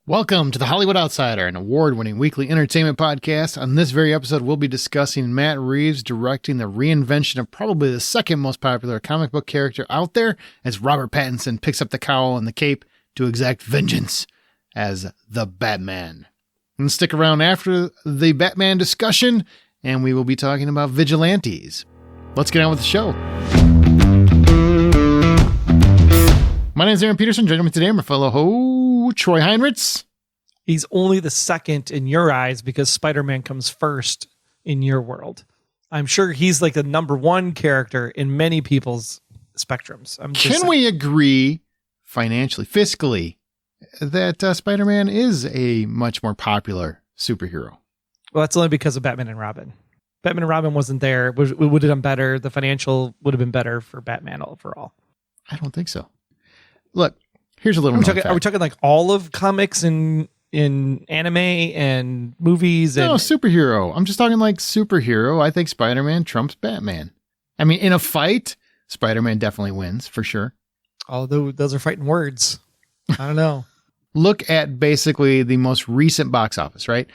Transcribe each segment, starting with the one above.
Welcome to the Hollywood Outsider, an award-winning weekly entertainment podcast. On this very episode, we'll be discussing Matt Reeves directing the reinvention of probably the second most popular comic book character out there, as Robert Pattinson picks up the cowl and the cape to exact vengeance as the Batman. And stick around after the Batman discussion, and we will be talking about Vigilantes. Let's get on with the show. My name is Aaron Peterson. Joining me today, my fellow Troy Heinrichs. He's only the second in your eyes because Spider-Man comes first in your world. I'm sure he's like the number one character in many people's spectrums. Can we agree financially, fiscally, that Spider-Man is a much more popular superhero? Well, that's only because of Batman and Robin. Batman and Robin wasn't there. It would have done better. The financial would have been better for Batman overall. I don't think so. Look, here's a little Are we talking like all of comics and in anime and movies? No, superhero. I'm just talking like superhero. I think Spider-Man trumps Batman. I mean, in a fight, Spider-Man definitely wins for sure. Although those are fighting words. I don't know. Look at basically the most recent box office, right?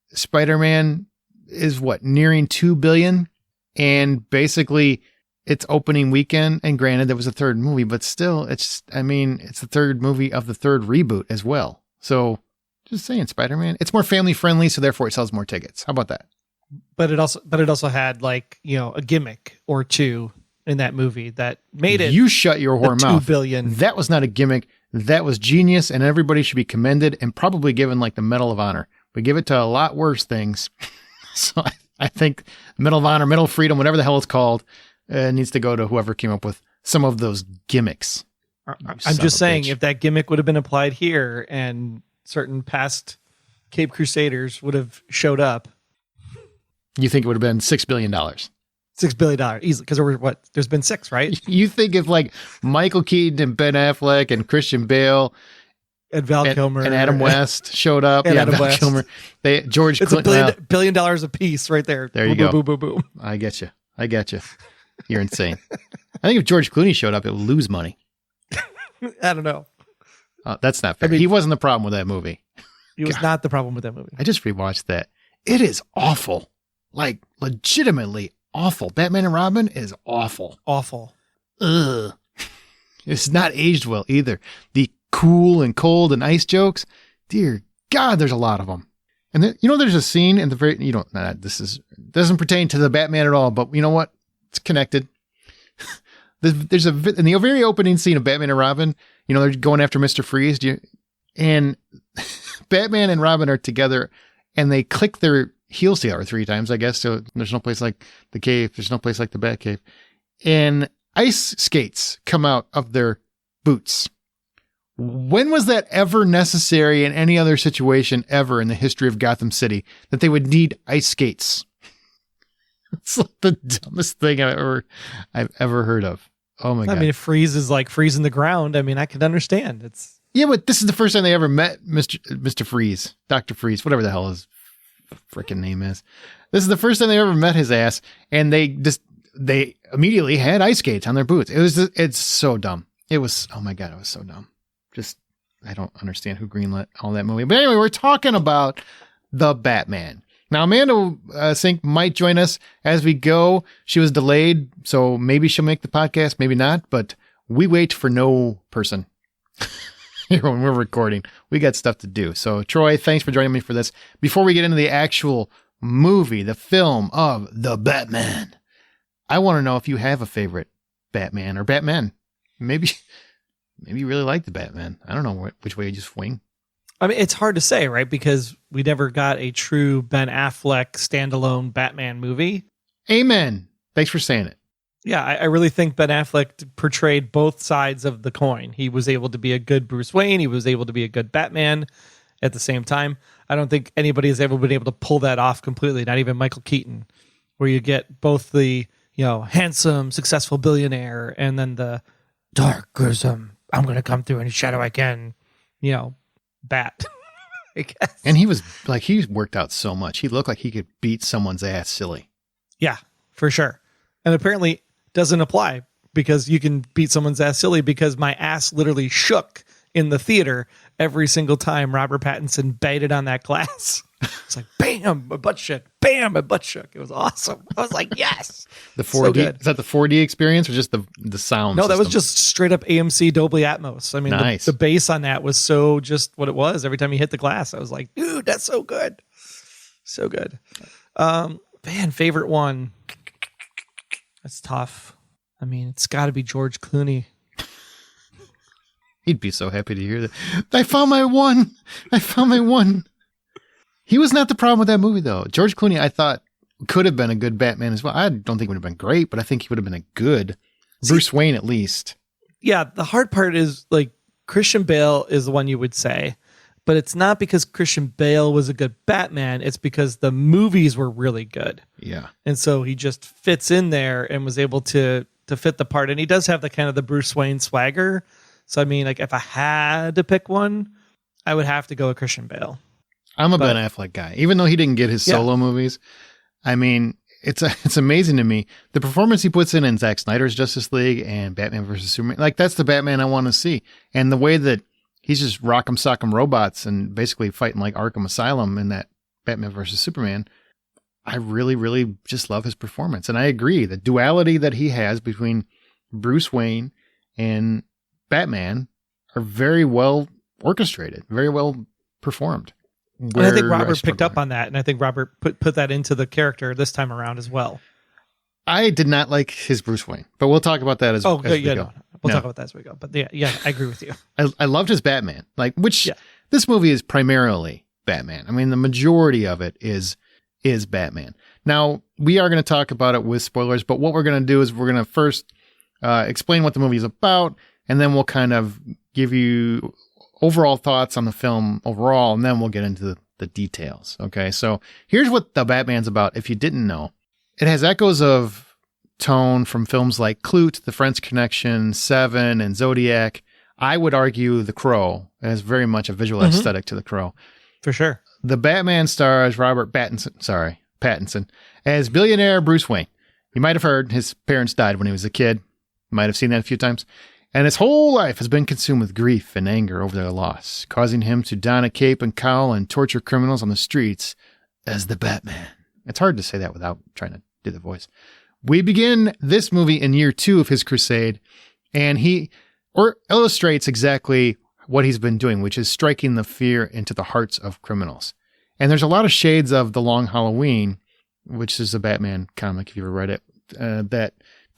Spider-Man is nearing 2 billion, and basically its opening weekend, and granted there was a third movie, but still it's the third movie of the third reboot as well. So just saying, Spider-Man, it's more family friendly, so therefore it sells more tickets. How about that? But it also had a gimmick or two in that movie that made it. You shut your whore mouth. 2 billion. That was not a gimmick. That was genius, and everybody should be commended and probably given like the Medal of Honor. We give it to a lot worse things. So I think Medal of Honor, Medal of Freedom, whatever the hell it's called, needs to go to whoever came up with some of those gimmicks. I'm just saying, if that gimmick would have been applied here and certain past Cape Crusaders would have showed up. You think it would have been $6 billion? $6 billion easily, because there's been 6, right? You think if like Michael Keaton and Ben Affleck and Christian Bale and Val Kilmer and Adam West showed up, Val Kilmer, George it's Clooney, $1 billion a piece right there. There you boom, go. Boom, boom, boom. I get you. You're insane. I think if George Clooney showed up, it would lose money. I don't know. That's not fair. He wasn't the problem with that movie. He was not the problem with that movie. I just rewatched that. It is awful. Like, legitimately awful. Batman and Robin is awful. Awful. Ugh. It's not aged well either. The cool and cold and ice jokes, dear God, there's a lot of them. And then, there's a scene in the very, doesn't pertain to the Batman at all, but you know what? It's connected. There's in the very opening scene of Batman and Robin, they're going after Mr. Freeze, and Batman and Robin are together, and they click their heels together 3 times, I guess. So there's no place like the cave. There's no place like the Batcave. And ice skates come out of their boots. When was that ever necessary in any other situation ever in the history of Gotham City that they would need ice skates? It's like the dumbest thing I've ever heard of. Oh my God. I mean, if freeze is like freezing the ground, I can understand. Yeah, but this is the first time they ever met Mr. Freeze, Dr. Freeze, whatever the hell his freaking name is. This is the first time they ever met his ass, and they immediately had ice skates on their boots. It's so dumb. Oh my God, it was so dumb. I don't understand who greenlit all that movie. But anyway, we're talking about the Batman. Now, Amanda Sink might join us as we go. She was delayed, so maybe she'll make the podcast, maybe not. But we wait for no person here when we're recording. We got stuff to do. So, Troy, thanks for joining me for this. Before we get into the actual movie, the film of The Batman, I want to know if you have a favorite Batman or Batman. Maybe you really like the Batman. I don't know which way you just swing. It's hard to say, right? Because we never got a true Ben Affleck standalone Batman movie. Amen. Thanks for saying it. Yeah, I really think Ben Affleck portrayed both sides of the coin. He was able to be a good Bruce Wayne. He was able to be a good Batman at the same time. I don't think anybody has ever been able to pull that off completely, not even Michael Keaton, where you get both the handsome, successful billionaire and then the dark, gruesome, I'm going to come through any shadow I can, Bat, I guess. And he was like, he worked out so much. He looked like he could beat someone's ass silly. Yeah, for sure. And apparently doesn't apply because you can beat someone's ass silly because my ass literally shook in the theater every single time Robert Pattinson baited on that glass. It's like, bam, my butt shook. Bam, my butt shook. It was awesome. I was like, yes. The 4D, is that the 4D experience or just the sound No, system? that was just straight up AMC Dolby Atmos. I mean, nice. the bass on that was so just what it was. Every time he hit the glass, I was like, dude, that's so good. So good. Man, favorite one. That's tough. I mean, it's got to be George Clooney. He'd be so happy to hear that. I found my one. He was not the problem with that movie, though. George Clooney, I thought, could have been a good Batman as well. I don't think it would have been great, but I think he would have been a good Bruce Wayne at least. Yeah, the hard part is, like, Christian Bale is the one you would say, but it's not because Christian Bale was a good Batman. It's because the movies were really good. Yeah. And so he just fits in there and was able to fit the part. And he does have the kind of the Bruce Wayne swagger. So, I mean, like, if I had to pick one, I would have to go with Christian Bale. I'm a Ben Affleck guy, even though he didn't get his solo movies. I mean, it's amazing to me. The performance he puts in Zack Snyder's Justice League and Batman versus Superman, like, that's the Batman I want to see. And the way that he's just rock'em sock'em robots and basically fighting like Arkham Asylum in that Batman versus Superman, I really, really just love his performance. And I agree, the duality that he has between Bruce Wayne and Batman are very well orchestrated, very well performed. And I think Robert picked up on that, and I think Robert put that into the character this time around as well. I did not like his Bruce Wayne, but we'll talk about that as we go. No. We'll talk about that as we go. But yeah, I agree with you. I loved his Batman, this movie is primarily Batman. I mean, the majority of it is Batman. Now, we are going to talk about it with spoilers, but what we're going to do is we're going to first explain what the movie is about, and then we'll kind of give you overall thoughts on the film overall, and then we'll get into the details. Okay, so here's what the Batman's about, if you didn't know. It has echoes of tone from films like Clute, The French Connection, Seven, and Zodiac. I would argue The Crow has very much a visual aesthetic to The Crow. For sure. The Batman stars Robert Pattinson, as billionaire Bruce Wayne. You might have heard his parents died when he was a kid. You might have seen that a few times. And his whole life has been consumed with grief and anger over their loss, causing him to don a cape and cowl and torture criminals on the streets as the Batman. It's hard to say that without trying to do the voice. We begin this movie in year 2 of his crusade, and he illustrates exactly what he's been doing, which is striking the fear into the hearts of criminals. And there's a lot of shades of The Long Halloween, which is a Batman comic, if you ever read it, that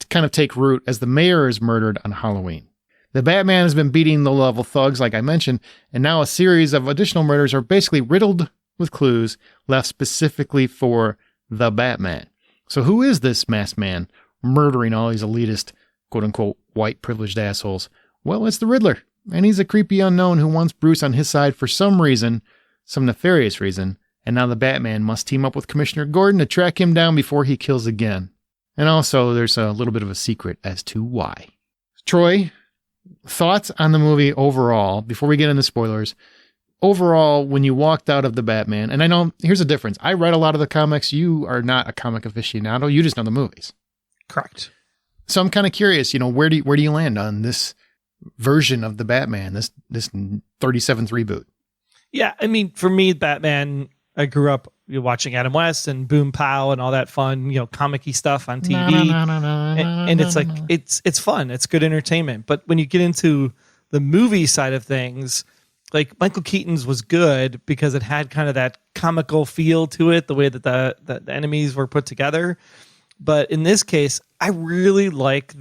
kind of take root as the mayor is murdered on Halloween. The Batman has been beating low-level thugs, like I mentioned, and now a series of additional murders are basically riddled with clues left specifically for the Batman. So who is this masked man murdering all these elitist, quote-unquote, white privileged assholes? Well, it's the Riddler, and he's a creepy unknown who wants Bruce on his side for some reason, some nefarious reason, and now the Batman must team up with Commissioner Gordon to track him down before he kills again. And also, there's a little bit of a secret as to why. Troy, thoughts on the movie overall, before we get into spoilers. Overall, when you walked out of the Batman, and I know, here's the difference. I read a lot of the comics. You are not a comic aficionado. You just know the movies. Correct. So I'm kind of curious, where do you land on this version of the Batman, this 37th reboot? Yeah, I mean, for me, Batman, I grew up watching Adam West and Boom Pow and all that fun, comic-y stuff on TV. And it's like, it's fun. It's good entertainment. But when you get into the movie side of things, like Michael Keaton's was good because it had kind of that comical feel to it, the way that the enemies were put together. But in this case, I really like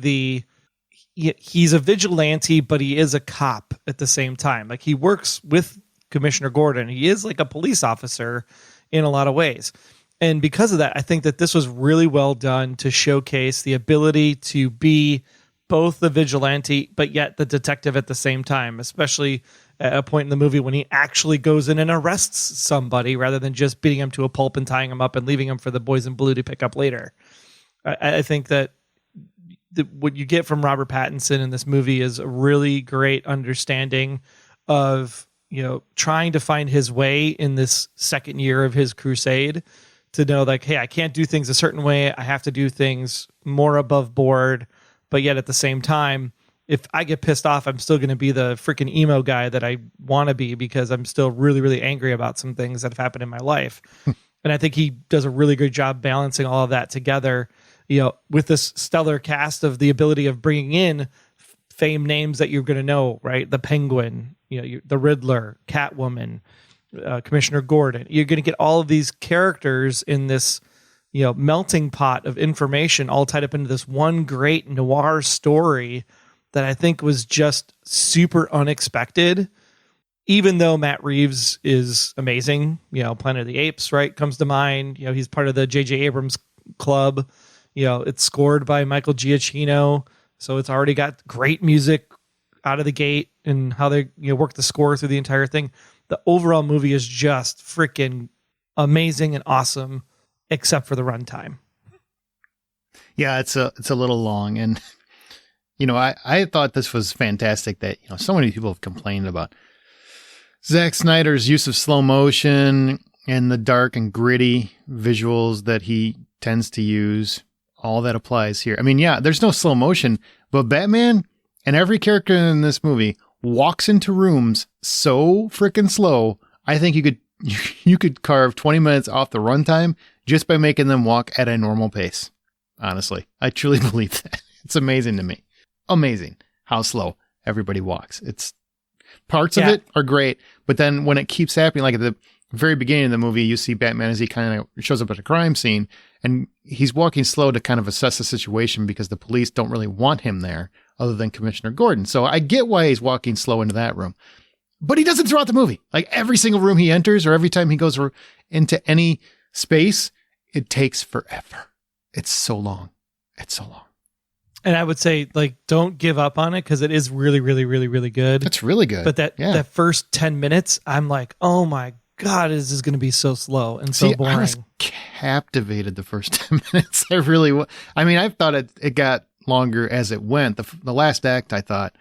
he's a vigilante, but he is a cop at the same time. Like, he works with Commissioner Gordon. He is like a police officer in a lot of ways. And because of that, I think that this was really well done to showcase the ability to be both the vigilante, but yet the detective at the same time, especially at a point in the movie when he actually goes in and arrests somebody rather than just beating him to a pulp and tying him up and leaving him for the boys in blue to pick up later. I think that what you get from Robert Pattinson in this movie is a really great understanding of, trying to find his way in this second year of his crusade, to know, like, hey, I can't do things a certain way. I have to do things more above board, but yet at the same time, if I get pissed off, I'm still going to be the freaking emo guy that I want to be because I'm still really, really angry about some things that have happened in my life. And I think he does a really good job balancing all of that together, with this stellar cast of the ability of bringing in fame names that you're going to know, right? The Penguin, the Riddler, Catwoman, Commissioner Gordon. You're going to get all of these characters in this, melting pot of information all tied up into this one great noir story that I think was just super unexpected. Even though Matt Reeves is amazing, Planet of the Apes, right, comes to mind. He's part of the J.J. Abrams club. It's scored by Michael Giacchino, so it's already got great music out of the gate and how they work the score through the entire thing. The overall movie is just freaking amazing and awesome, except for the runtime. Yeah, it's a little long, and I thought this was fantastic that so many people have complained about Zack Snyder's use of slow motion and the dark and gritty visuals that he tends to use. All that applies here. I mean, yeah, there's no slow motion, but Batman and every character in this movie walks into rooms so freaking slow. I think you could carve 20 minutes off the runtime just by making them walk at a normal pace. Honestly, I truly believe that. It's amazing to me. Amazing how slow everybody walks. It's parts of it are great, but then when it keeps happening, like at the very beginning of the movie, you see Batman as he kind of shows up at a crime scene and he's walking slow to kind of assess the situation because the police don't really want him there other than Commissioner Gordon. So I get why he's walking slow into that room, but he does it throughout the movie. Like every single room he enters or every time he goes into any space, it takes forever. It's so long. It's so long. And I would say, don't give up on it because it is really, really, really, really good. It's really good. But that first 10 minutes, I'm like, oh my God, this is going to be so slow and so boring. I was captivated the first 10 minutes. I really I mean, I thought it got longer as it went. The last act, I thought,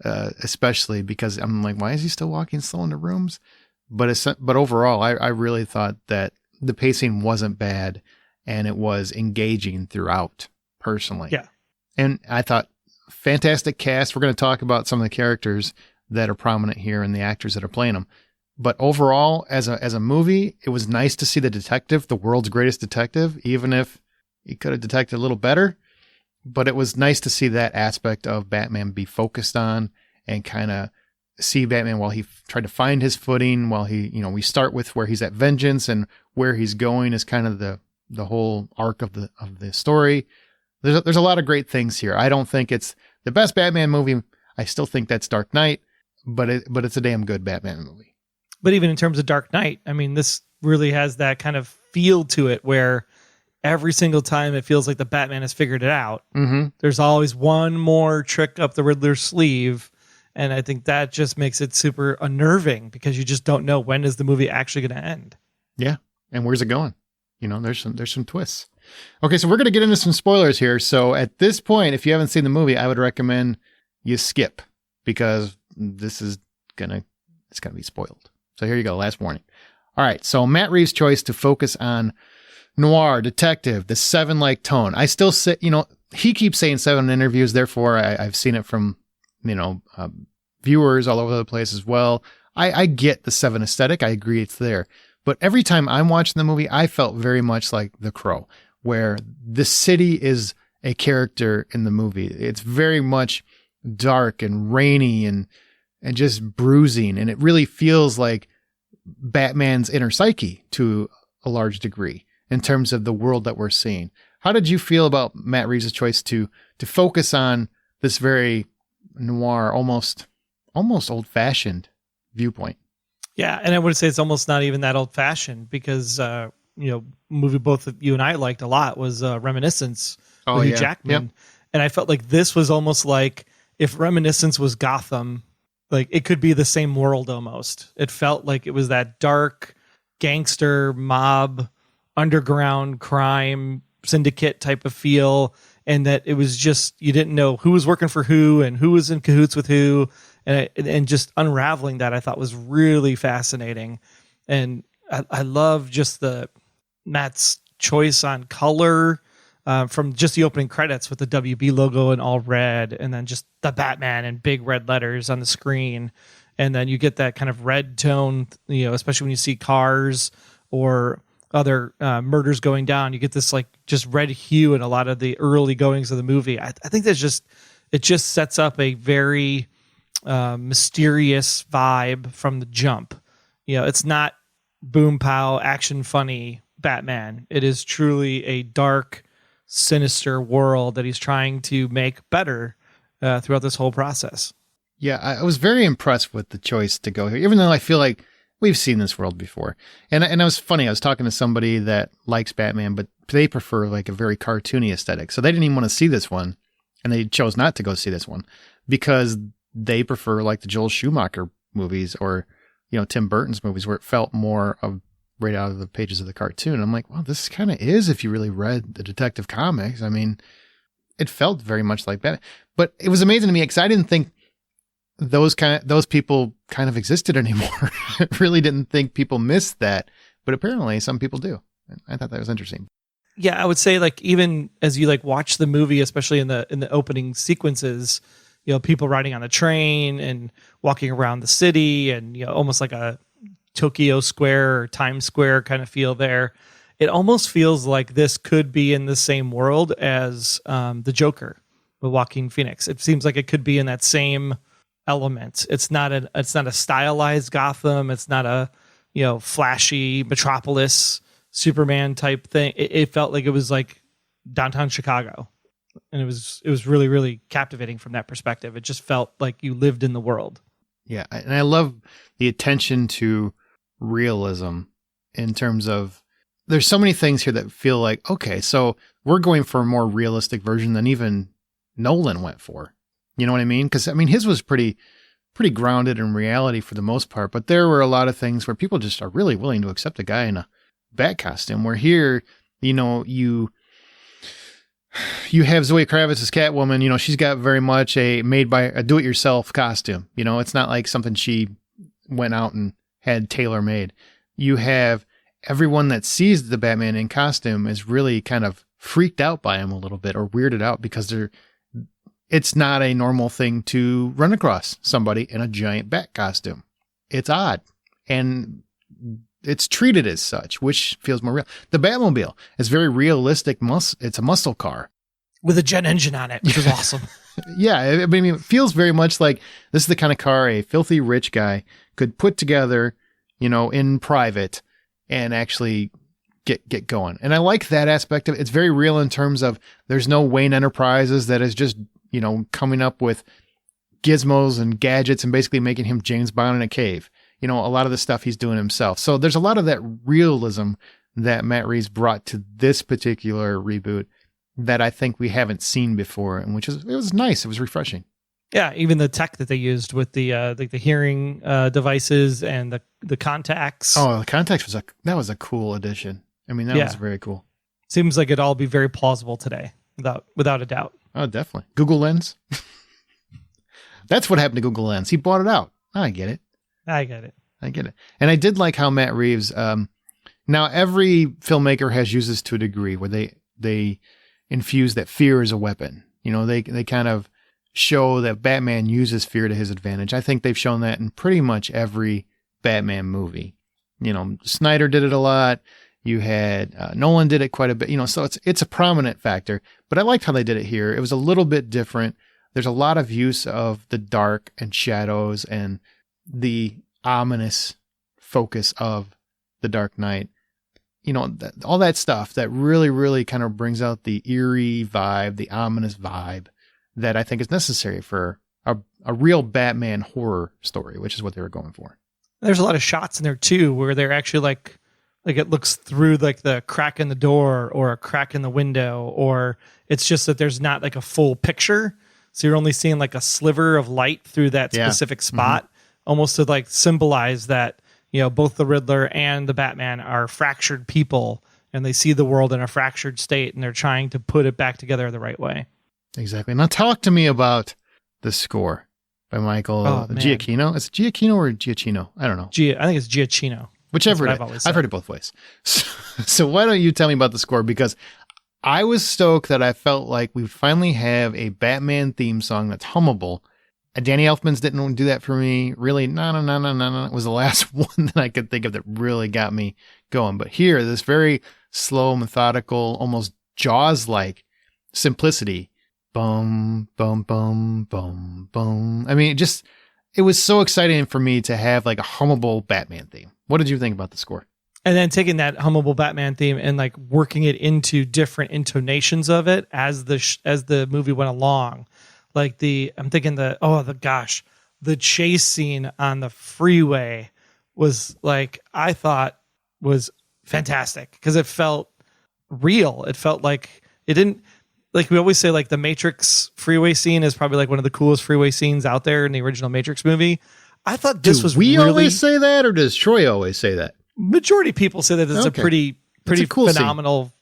especially because I'm like, why is he still walking slow into rooms? But overall, I really thought that the pacing wasn't bad and it was engaging throughout, personally. Yeah. And I thought, fantastic cast. We're going to talk about some of the characters that are prominent here and the actors that are playing them. But overall, as a movie, it was nice to see the detective, the world's greatest detective, even if he could have detected a little better. But it was nice to see that aspect of Batman be focused on and kind of see Batman while he tried to find his footing, while he, we start with where he's at vengeance and where he's going is kind of the whole arc of the story. There's a lot of great things here. I don't think it's the best Batman movie. I still think that's Dark Knight, but it's a damn good Batman movie. But even in terms of Dark Knight, I mean, this really has that kind of feel to it where every single time it feels like the Batman has figured it out. Mm-hmm. There's always one more trick up the Riddler's sleeve. And I think that just makes it super unnerving because you just don't know when is the movie actually going to end. Yeah. And where's it going? There's some twists. Okay, so we're going to get into some spoilers here. So at this point, if you haven't seen the movie, I would recommend you skip because it's going to be spoiled. So here you go. Last warning. All right. So Matt Reeves' choice to focus on noir, detective, the Seven-like tone. I still say, he keeps saying Seven in interviews. Therefore, I've seen it from, viewers all over the place as well. I get the Seven aesthetic. I agree it's there. But every time I'm watching the movie, I felt very much like The Crow, where the city is a character in the movie. It's very much dark and rainy and just bruising. And it really feels like Batman's inner psyche to a large degree in terms of the world that we're seeing. How did you feel about Matt Reeves' choice to focus on this very noir, almost old-fashioned viewpoint? Yeah, and I would say it's almost not even that old-fashioned because, movie both of you and I liked a lot was Reminiscence with Hugh Jackman. Yep. And I felt like this was almost like if Reminiscence was Gotham, like it could be the same world almost. It felt like it was that dark gangster mob, underground crime syndicate type of feel. And that it was just, you didn't know who was working for who and who was in cahoots with who. And just unraveling that I thought was really fascinating. And I love just Matt's choice on color. from just the opening credits with the WB logo in all red, and then just the Batman in big red letters on the screen. And then you get that kind of red tone, especially when you see cars or other murders going down. You get this like just red hue in a lot of the early goings of the movie. I think it just sets up a very mysterious vibe from the jump. It's not boom pow action funny Batman. It is truly a dark, sinister world that he's trying to make better throughout this whole process. Yeah, I was very impressed with the choice to go here, even though I feel like we've seen this world before. And it was funny. I was talking to somebody that likes Batman, but they prefer like a very cartoony aesthetic. So they didn't even want to see this one, and they chose not to go see this one because they prefer like the Joel Schumacher movies or, Tim Burton's movies where it felt more of right out of the pages of the cartoon. And I'm like, well, this kind of is if you really read the Detective Comics. I mean, it felt very much like Batman. But it was amazing to me because I didn't think those people kind of existed anymore. I really didn't think people missed that, but apparently some people do. I thought that was interesting. Yeah, I would say like even as you like watch the movie, especially in the opening sequences, people riding on the train and walking around the city, and almost like a Tokyo Square or Times Square kind of feel there. It almost feels like this could be in the same world as the Joker with Joaquin Phoenix. It seems like it could be in that same element. It's not a stylized Gotham. It's not a flashy Metropolis Superman type thing. It felt like it was like downtown Chicago, and it was really, really captivating from that perspective. It just felt like you lived in the world. Yeah, and I love the attention to realism in terms of there's so many things here that feel like, okay, so we're going for a more realistic version than even Nolan went for. You know what I mean? Because, I mean, his was pretty grounded in reality for the most part, but there were a lot of things where people just are really willing to accept a guy in a bat costume, where here, you have Zoe Kravitz's Catwoman, she's got very much a made by a do-it-yourself costume. It's not like something she went out and had tailor-made. You have everyone that sees the Batman in costume is really kind of freaked out by him a little bit or weirded out because it's not a normal thing to run across somebody in a giant bat costume. It's odd. And it's treated as such, which feels more real. The Batmobile is very realistic. It's a muscle car with a jet engine on it, which is awesome. Yeah. I mean, it feels very much like this is the kind of car a filthy rich guy could put together, in private and actually get going. And I like that aspect of it. It's very real in terms of there's no Wayne Enterprises that is just, coming up with gizmos and gadgets and basically making him James Bond in a cave. A lot of the stuff he's doing himself. So there's a lot of that realism that Matt Reeves brought to this particular reboot that I think we haven't seen before, and it was nice. It was refreshing. Yeah, even the tech that they used with the hearing devices and the contacts. Oh, the contacts was a cool addition. I mean, that was very cool. Seems like it'd all be very plausible today, without a doubt. Oh, definitely. Google Lens. That's what happened to Google Lens. He bought it out. I get it. And I did like how Matt Reeves, now every filmmaker has used this to a degree where they infuse that fear is a weapon. They kind of show that Batman uses fear to his advantage. I think they've shown that in pretty much every Batman movie. Snyder did it a lot. You had Nolan did it quite a bit, so it's a prominent factor, but I liked how they did it here. It was a little bit different. There's a lot of use of the dark and shadows and the ominous focus of the Dark Knight. All that stuff that really, really kind of brings out the eerie vibe, the ominous vibe that I think is necessary for a real Batman horror story, which is what they were going for. There's a lot of shots in there too, where they're actually like it looks through like the crack in the door or a crack in the window, or it's just that there's not like a full picture. So you're only seeing like a sliver of light through that specific spot, almost to like symbolize that, both the Riddler and the Batman are fractured people and they see the world in a fractured state and they're trying to put it back together the right way. Exactly. Now talk to me about the score by Michael Giacchino. Is it Giacchino or Giacchino? I don't know. I think it's Giacchino. Whichever it is. I've heard it both ways. So why don't you tell me about the score? Because I was stoked that I felt like we finally have a Batman theme song that's hummable. Danny Elfman's didn't do that for me. Really, no, was the last one that I could think of that really got me going. But here, this very slow, methodical, almost Jaws-like simplicity. Boom, boom, boom, boom, boom. I mean, it was so exciting for me to have like a hummable Batman theme. What did you think about the score? And then taking that hummable Batman theme and like working it into different intonations of it as the movie went along. Like the chase scene on the freeway was like, I thought was fantastic because it felt real. It felt like it didn't, like we always say, like the Matrix freeway scene is probably like one of the coolest freeway scenes out there in the original Matrix movie. I thought this was we really, always say that, or does Troy always say that? Majority of people say that it's a pretty cool phenomenal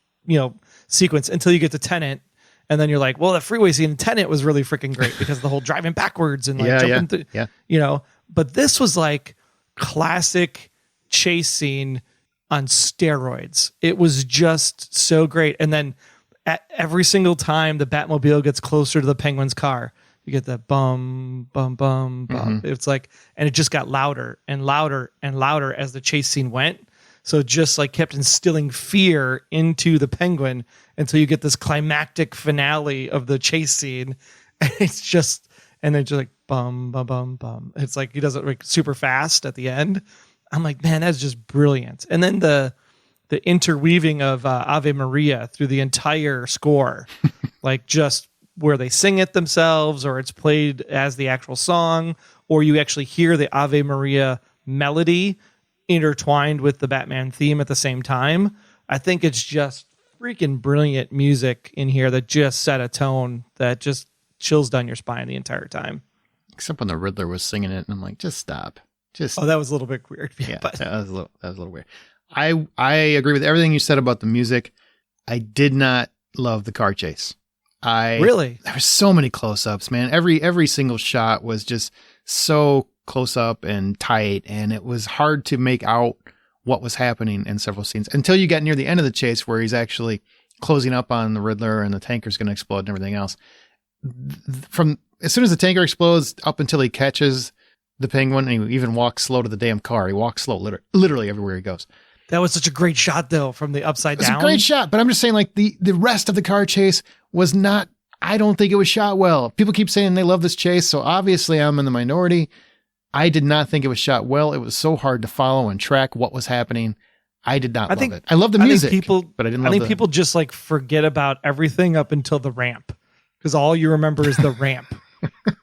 sequence until you get to Tenet, and then you're like, well, the freeway scene in Tenet was really freaking great because of the whole driving backwards and like jumping through, but this was like classic chase scene on steroids. It was just so great. And then at every single time the Batmobile gets closer to the Penguin's car, you get that bum, bum, bum, bum. Mm-hmm. It's like, and it just got louder and louder and louder as the chase scene went. So it just like kept instilling fear into the Penguin until you get this climactic finale of the chase scene. And it's just, and then just like bum, bum, bum, bum. It's like he does it like super fast at the end. I'm like, man, that's just brilliant. And then the interweaving of Ave Maria through the entire score, like just where they sing it themselves or it's played as the actual song, or you actually hear the Ave Maria melody intertwined with the Batman theme at the same time. I think it's just freaking brilliant music in here that just set a tone that just chills down your spine the entire time. Except when the Riddler was singing it, and I'm like, just stop. That was a little bit weird. Yeah, but that was a little weird. I agree with everything you said about the music. I did not love the car chase. Really? There were so many close-ups, man. Every single shot was just so close up and tight, and it was hard to make out what was happening in several scenes until you got near the end of the chase where he's actually closing up on the Riddler and the tanker's going to explode and everything else. From as soon as the tanker explodes up until he catches the Penguin, and he even walks slow to the damn car. He walks slow literally everywhere he goes. That was such a great shot, though, from the upside down. It's a great shot, but I'm just saying, like, the rest of the car chase was not, I don't think it was shot well. People keep saying they love this chase, so obviously I'm in the minority. I did not think it was shot well. It was so hard to follow and track what was happening. I did not love it. I love the music, but I didn't love it. I think people just, like, forget about everything up until the ramp, because all you remember is the ramp.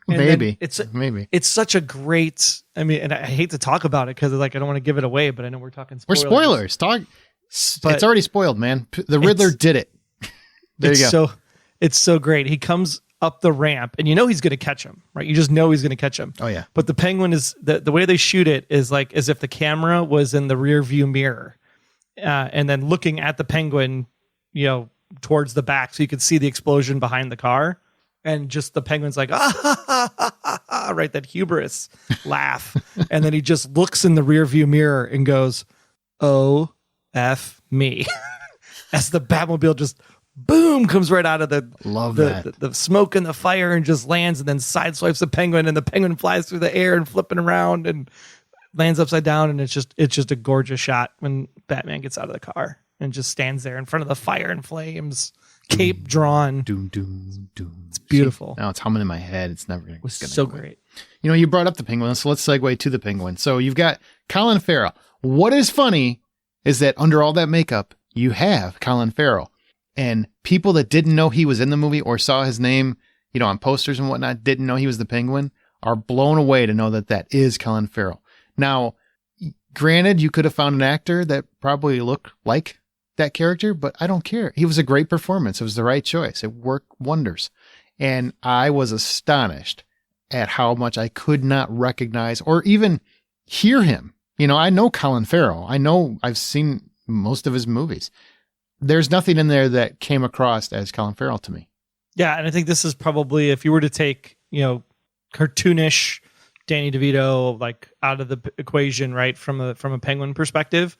Maybe it's such a great, I mean, and I hate to talk about it because like I don't want to give it away, but I know we're talking spoilers. We're spoilers. It's already spoiled, man. The Riddler did it. There you go. It's so great. He comes up the ramp and you know he's going to catch him, right? You just know he's going to catch him. Oh yeah. But the Penguin is the way they shoot it is like as if the camera was in the rear view mirror, and then looking at the Penguin, towards the back, so you could see the explosion behind the car. And just the Penguin's like, right, that hubris laugh. And then he just looks in the rear view mirror and goes, "Oh, F me." As the Batmobile just, boom, comes right out of the smoke and the fire and just lands and then sideswipes the Penguin. And the Penguin flies through the air and flipping around and lands upside down. And it's just a gorgeous shot when Batman gets out of the car and just stands there in front of the fire and flames. Cape drawn. Doom, doom, doom. It's beautiful. Now it's humming in my head. It's never going to. It was so great. You brought up the Penguin, so let's segue to the Penguin. So you've got Colin Farrell. What is funny is that under all that makeup, you have Colin Farrell, and people that didn't know he was in the movie or saw his name, on posters and whatnot, didn't know he was the Penguin, are blown away to know that is Colin Farrell. Now, granted, you could have found an actor that probably looked like that character, but I don't care. He was a great performance. It was the right choice. It worked wonders. And I was astonished at how much I could not recognize or even hear him. I know Colin Farrell. I know I've seen most of his movies. There's nothing in there that came across as Colin Farrell to me. Yeah. And I think this is probably, if you were to take, cartoonish Danny DeVito, like out of the equation, right. From a Penguin perspective,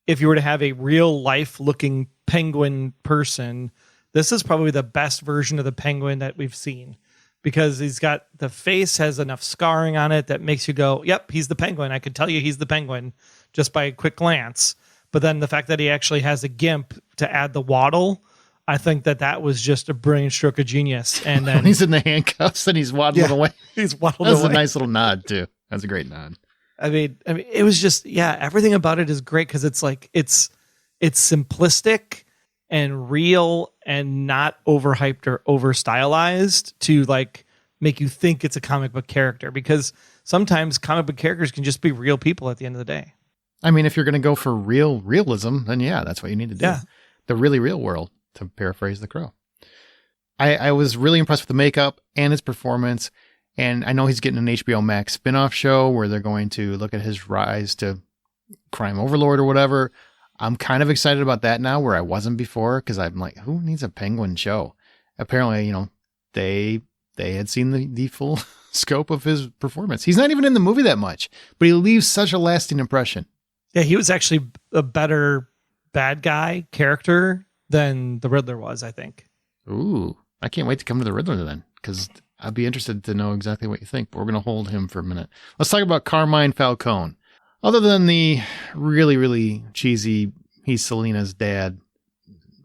if you were to have a real life looking penguin person, this is probably the best version of the penguin that we've seen, because he's got the face has enough scarring on it that makes you go, yep, he's the penguin. I could tell you he's the penguin just by a quick glance. But then the fact that he actually has a gimp to add the waddle, I think that was just a brilliant stroke of genius. And then he's in the handcuffs and he's waddling away. He's waddled away. That's a nice little nod too. That's a great nod. I mean, it was just, everything about it is great because it's like it's simplistic and real and not overhyped or over stylized to like make you think it's a comic book character, because sometimes comic book characters can just be real people at the end of the day. I mean, if you're going to go for realism, then that's what you need to do. Yeah. The really real world, to paraphrase The Crow. I was really impressed with the makeup and his performance. And I know he's getting an HBO Max spinoff show where they're going to look at his rise to crime overlord or whatever. I'm kind of excited about that now, where I wasn't before, because I'm like, who needs a penguin show? Apparently, they had seen the full scope of his performance. He's not even in the movie that much, but he leaves such a lasting impression. Yeah, he was actually a better bad guy character than the Riddler was, I think. Ooh, I can't wait to come to the Riddler then, because I'd be interested to know exactly what you think, but we're going to hold him for a minute. Let's talk about Carmine Falcone. Other than the really, really cheesy, he's Selena's dad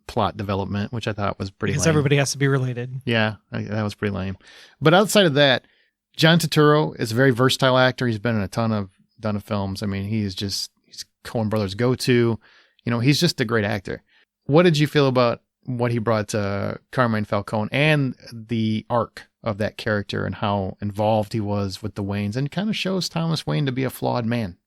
plot development, which I thought was pretty lame. Because everybody has to be related. Yeah, that was pretty lame. But outside of that, John Turturro is a very versatile actor. He's been in a ton of films. I mean, he's Coen Brothers' go-to. He's just a great actor. What did you feel about what he brought to Carmine Falcone and the arc of that character and how involved he was with the Waynes, and kind of shows Thomas Wayne to be a flawed man?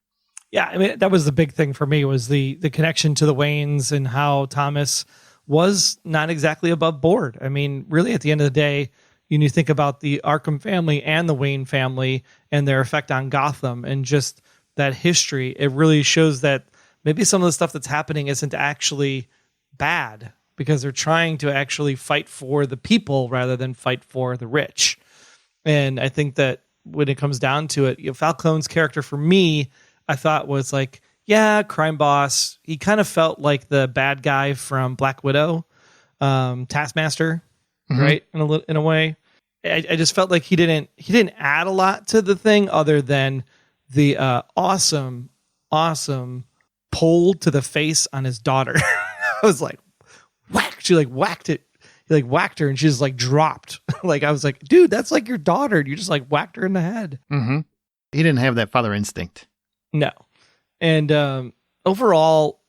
Yeah, I mean, that was the big thing for me, was the connection to the Waynes and how Thomas was not exactly above board. I mean, really, at the end of the day, you think about the Arkham family and the Wayne family and their effect on Gotham and just that history. It really shows that maybe some of the stuff that's happening isn't actually bad, because they're trying to actually fight for the people rather than fight for the rich. And I think that when it comes down to it, Falcone's character for me, I thought was like, crime boss. He kind of felt like the bad guy from Black Widow, Taskmaster, right? In a way, I just felt like he didn't add a lot to the thing other than the awesome pull to the face on his daughter. I was like, whack! She like whacked it. He like whacked her, and she just like dropped. Like, I was like, dude, that's like your daughter. You just like whacked her in the head. Mm-hmm. He didn't have that father instinct. No. And overall,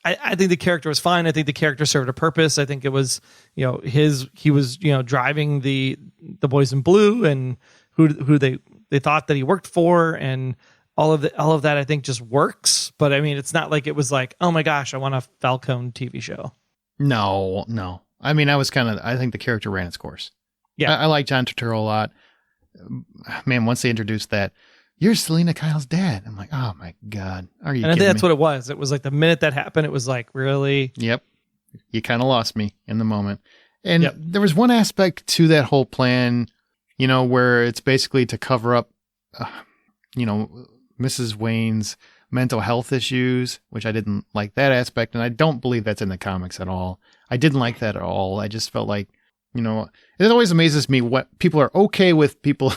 I think the character was fine. I think the character served a purpose. I think it was, he was, driving the boys in blue and who they thought that he worked for, and all of that I think just works. But I mean, it's not like it was like, oh my gosh, I want a Falcone TV show. No. I mean, I think the character ran its course. Yeah. I like John Turturro a lot. Man, once they introduced that, you're Selena Kyle's dad, I'm like, oh my God. Are you kidding me? And I think that's what it was. It was like the minute that happened, it was like, really? Yep. You kind of lost me in the moment. And there was one aspect to that whole plan, where it's basically to cover up, Mrs. Wayne's mental health issues, which I didn't like that aspect. And I don't believe that's in the comics at all. I didn't like that at all. I just felt like, it always amazes me what people are okay with people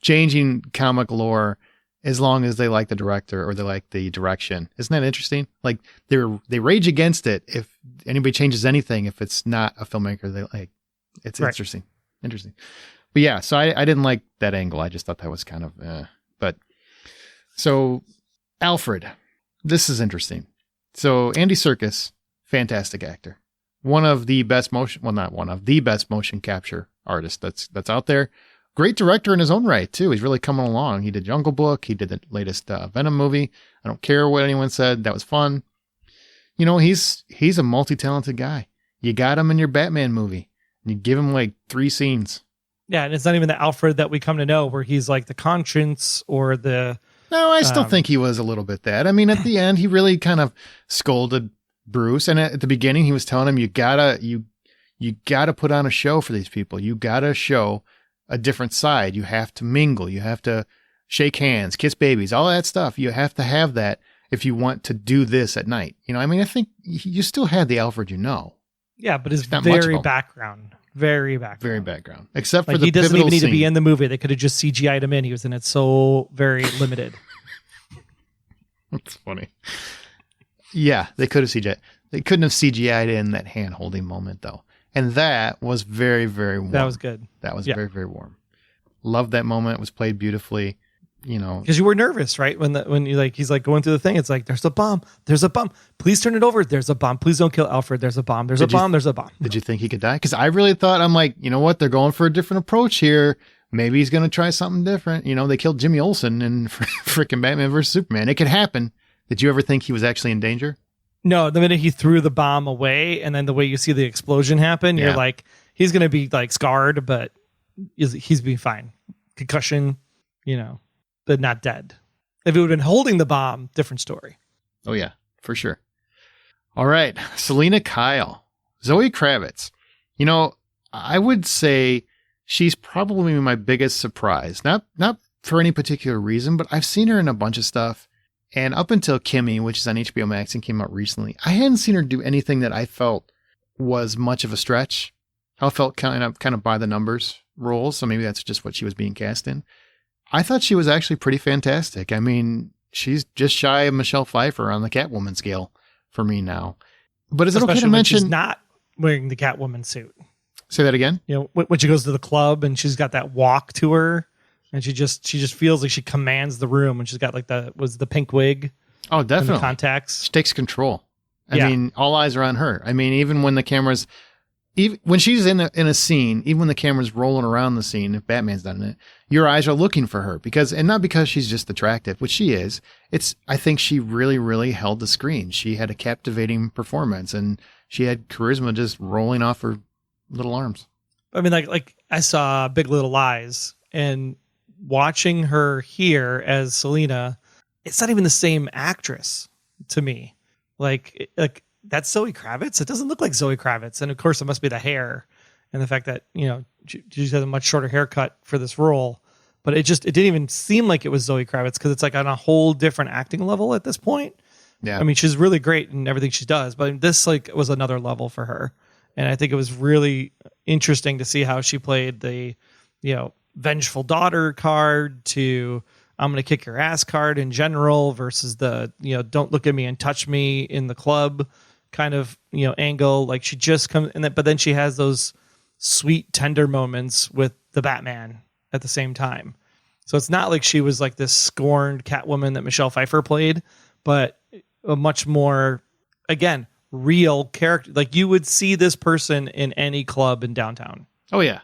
changing comic lore as long as they like the director or they like the direction. Isn't that interesting? Like they rage against it if anybody changes anything, if it's not a filmmaker they like. It's right. Interesting. But yeah, so I didn't like that angle. I just thought that was kind of, but so Alfred, this is interesting. So Andy Serkis, fantastic actor. One of the best the best motion capture artists that's out there. Great director in his own right, too. He's really coming along. He did Jungle Book. He did the latest Venom movie. I don't care what anyone said. That was fun. He's a multi-talented guy. You got him in your Batman movie. You give him like 3 scenes. Yeah, and it's not even the Alfred that we come to know, where he's like the conscience or the... No, I still think he was a little bit that. I mean, at the end, he really kind of scolded Bruce. And at the beginning, he was telling him, you gotta put on a show for these people. You gotta show a different side. You have to mingle. You have to shake hands, kiss babies, all that stuff. You have to have that if you want to do this at night. You know, I mean, I think you still had the Alfred, Yeah, but it's not much of very him. background. Very background. Very background. Except for Like, the he doesn't pivotal even need to be scene. in the movie. They could have just CGI'd him in. He was in it so very limited. That's funny. Yeah, they could have CGI'd. They couldn't have CGI'd in that hand-holding moment, though. And that was very, very warm. That was good. That was very, very warm. Loved that moment. It was played beautifully. You know, because you were nervous, right? When you like, he's like going through the thing. It's like, there's a bomb. There's a bomb. Please turn it over. There's a bomb. Please don't kill Alfred. There's a bomb. There's a bomb. There's a bomb. Did you think he could die? Because I really thought, I'm like, you know what? They're going for a different approach here. Maybe he's going to try something different. You know, they killed Jimmy Olsen in freaking Batman vs. Superman. It could happen. Did you ever think he was actually in danger? No, the minute he threw the bomb away, and then the way you see the explosion happen, you're like, he's going to be like scarred, but he's be fine. Concussion, you know, but not dead. If it would have been holding the bomb, different story. Oh, yeah, for sure. All right. Selena Kyle. Zoe Kravitz. You know, I would say she's probably my biggest surprise. Not for any particular reason, but I've seen her in a bunch of stuff. And up until Kimmy, which is on HBO Max and came out recently, I hadn't seen her do anything that I felt was much of a stretch. I felt kind of by the numbers roles. So maybe that's just what she was being cast in. I thought she was actually pretty fantastic. I mean, she's just shy of Michelle Pfeiffer on the Catwoman scale for me now. But is it okay to mention she's not wearing the Catwoman suit? Say that again? You know, when she goes to the club and she's got that walk to her, and she just feels like she commands the room, and she's got like the pink wig. Oh, definitely. And the contacts. She takes control. I mean, all eyes are on her. I mean, even when the camera's, even when she's in a scene, even when the camera's rolling around the scene, if Batman's done it, your eyes are looking for her and not because she's just attractive, which she is. I think she really, really held the screen. She had a captivating performance, and she had charisma just rolling off her little arms. I mean, like I saw Big Little Lies, and watching her here as Selena, it's not even the same actress to me. Like that's Zoe Kravitz. It doesn't look like Zoe Kravitz. And of course it must be the hair and the fact that, you know, she has a much shorter haircut for this role, but it didn't even seem like it was Zoe Kravitz, because it's like on a whole different acting level at this point. Yeah. I mean, she's really great in everything she does, but this like was another level for her. And I think it was really interesting to see how she played the, you know, vengeful daughter card to I'm going to kick your ass card in general versus the, you know, don't look at me and touch me in the club kind of, you know, angle. Like she just comes in that, but then she has those sweet, tender moments with the Batman at the same time. So it's not like she was like this scorned Catwoman that Michelle Pfeiffer played, but a much more, again, real character. Like you would see this person in any club in downtown. Oh yeah,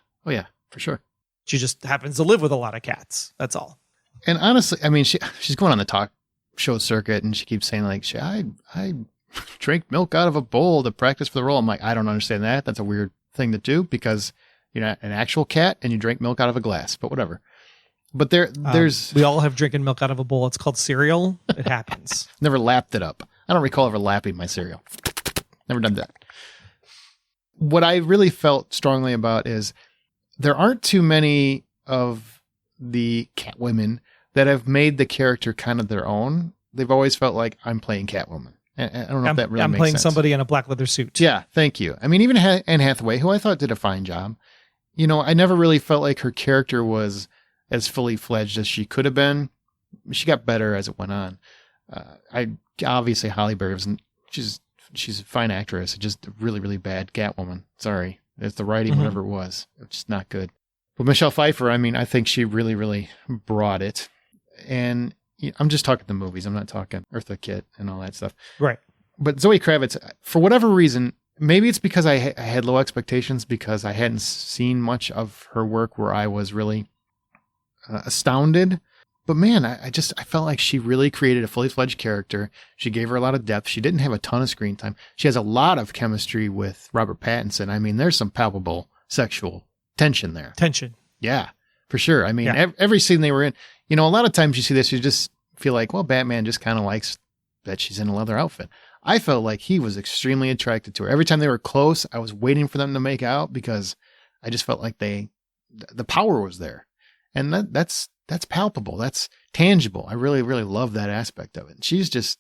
for sure. She just happens to live with a lot of cats. That's all. And honestly, I mean, she's going on the talk show circuit, and she keeps saying like, I drank milk out of a bowl to practice for the role. I'm like, I don't understand that. That's a weird thing to do, because you're not an actual cat and you drink milk out of a glass, but whatever. But there's we all have drinking milk out of a bowl. It's called cereal. It happens. Never lapped it up. I don't recall ever lapping my cereal. Never done that. What I really felt strongly about is there aren't too many of the Catwomen that have made the character kind of their own. They've always felt like I'm playing Catwoman. And I don't know if that really makes sense. I'm playing somebody in a black leather suit. Yeah, thank you. I mean, even Anne Hathaway, who I thought did a fine job, you know, I never really felt like her character was as fully fledged as she could have been. She got better as it went on. Obviously Halle Berry she's a fine actress, just a really, really bad Catwoman. Sorry. It's the writing, whatever it was. It's just not good. But Michelle Pfeiffer, I mean, I think she really, really brought it. And I'm just talking the movies. I'm not talking Eartha Kitt and all that stuff. Right. But Zoe Kravitz, for whatever reason, maybe it's because I had low expectations because I hadn't seen much of her work where I was really astounded. But man, I felt like she really created a fully fledged character. She gave her a lot of depth. She didn't have a ton of screen time. She has a lot of chemistry with Robert Pattinson. I mean, there's some palpable sexual tension there. Yeah, for sure. I mean, every scene they were in, you know, a lot of times you see this, you just feel like, well, Batman just kind of likes that she's in a leather outfit. I felt like he was extremely attracted to her. Every time they were close, I was waiting for them to make out because I just felt like the power was there. And that's palpable. That's tangible. I really, really love that aspect of it. She's just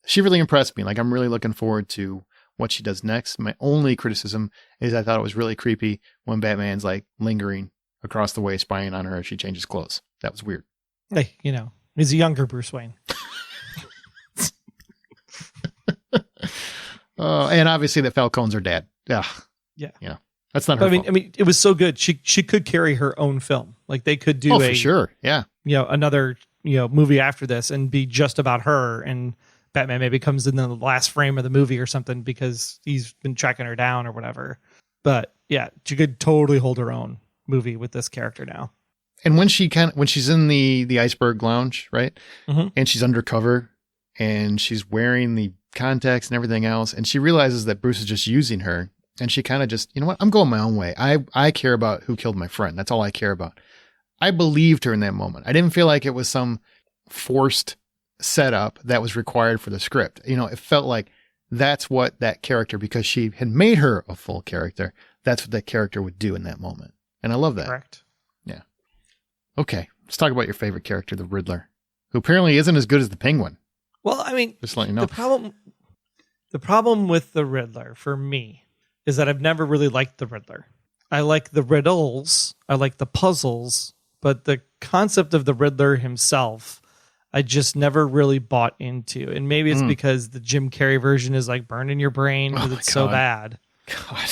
she really impressed me. Like, I'm really looking forward to what she does next. My only criticism is I thought it was really creepy when Batman's like lingering across the way, spying on her as she changes clothes. That was weird. Hey, he's a younger Bruce Wayne. And obviously that Falcone's her dad. Yeah. That's not her fault. I mean, it was so good. She could carry her own film. Like they could do for sure. Yeah. Another, movie after this and be just about her, and Batman maybe comes in the last frame of the movie or something because he's been tracking her down or whatever. But yeah, she could totally hold her own movie with this character now. And when she's in the iceberg lounge, right? Mm-hmm. And she's undercover and she's wearing the contacts and everything else, and she realizes that Bruce is just using her, and she kind of just, you know what, I'm going my own way. I care about who killed my friend. That's all I care about. I believed her in that moment. I didn't feel like it was some forced setup that was required for the script. It felt like that's what that character, because she had made her a full character, that's what that character would do in that moment. And I love that. Correct. Yeah. Okay. Let's talk about your favorite character, the Riddler, who apparently isn't as good as the Penguin. Well, I mean, just let you know. The problem with the Riddler for me is that I've never really liked the Riddler. I like the riddles, I like the puzzles, but the concept of the Riddler himself, I just never really bought into. And maybe it's because the Jim Carrey version is like burned in your brain because it's so bad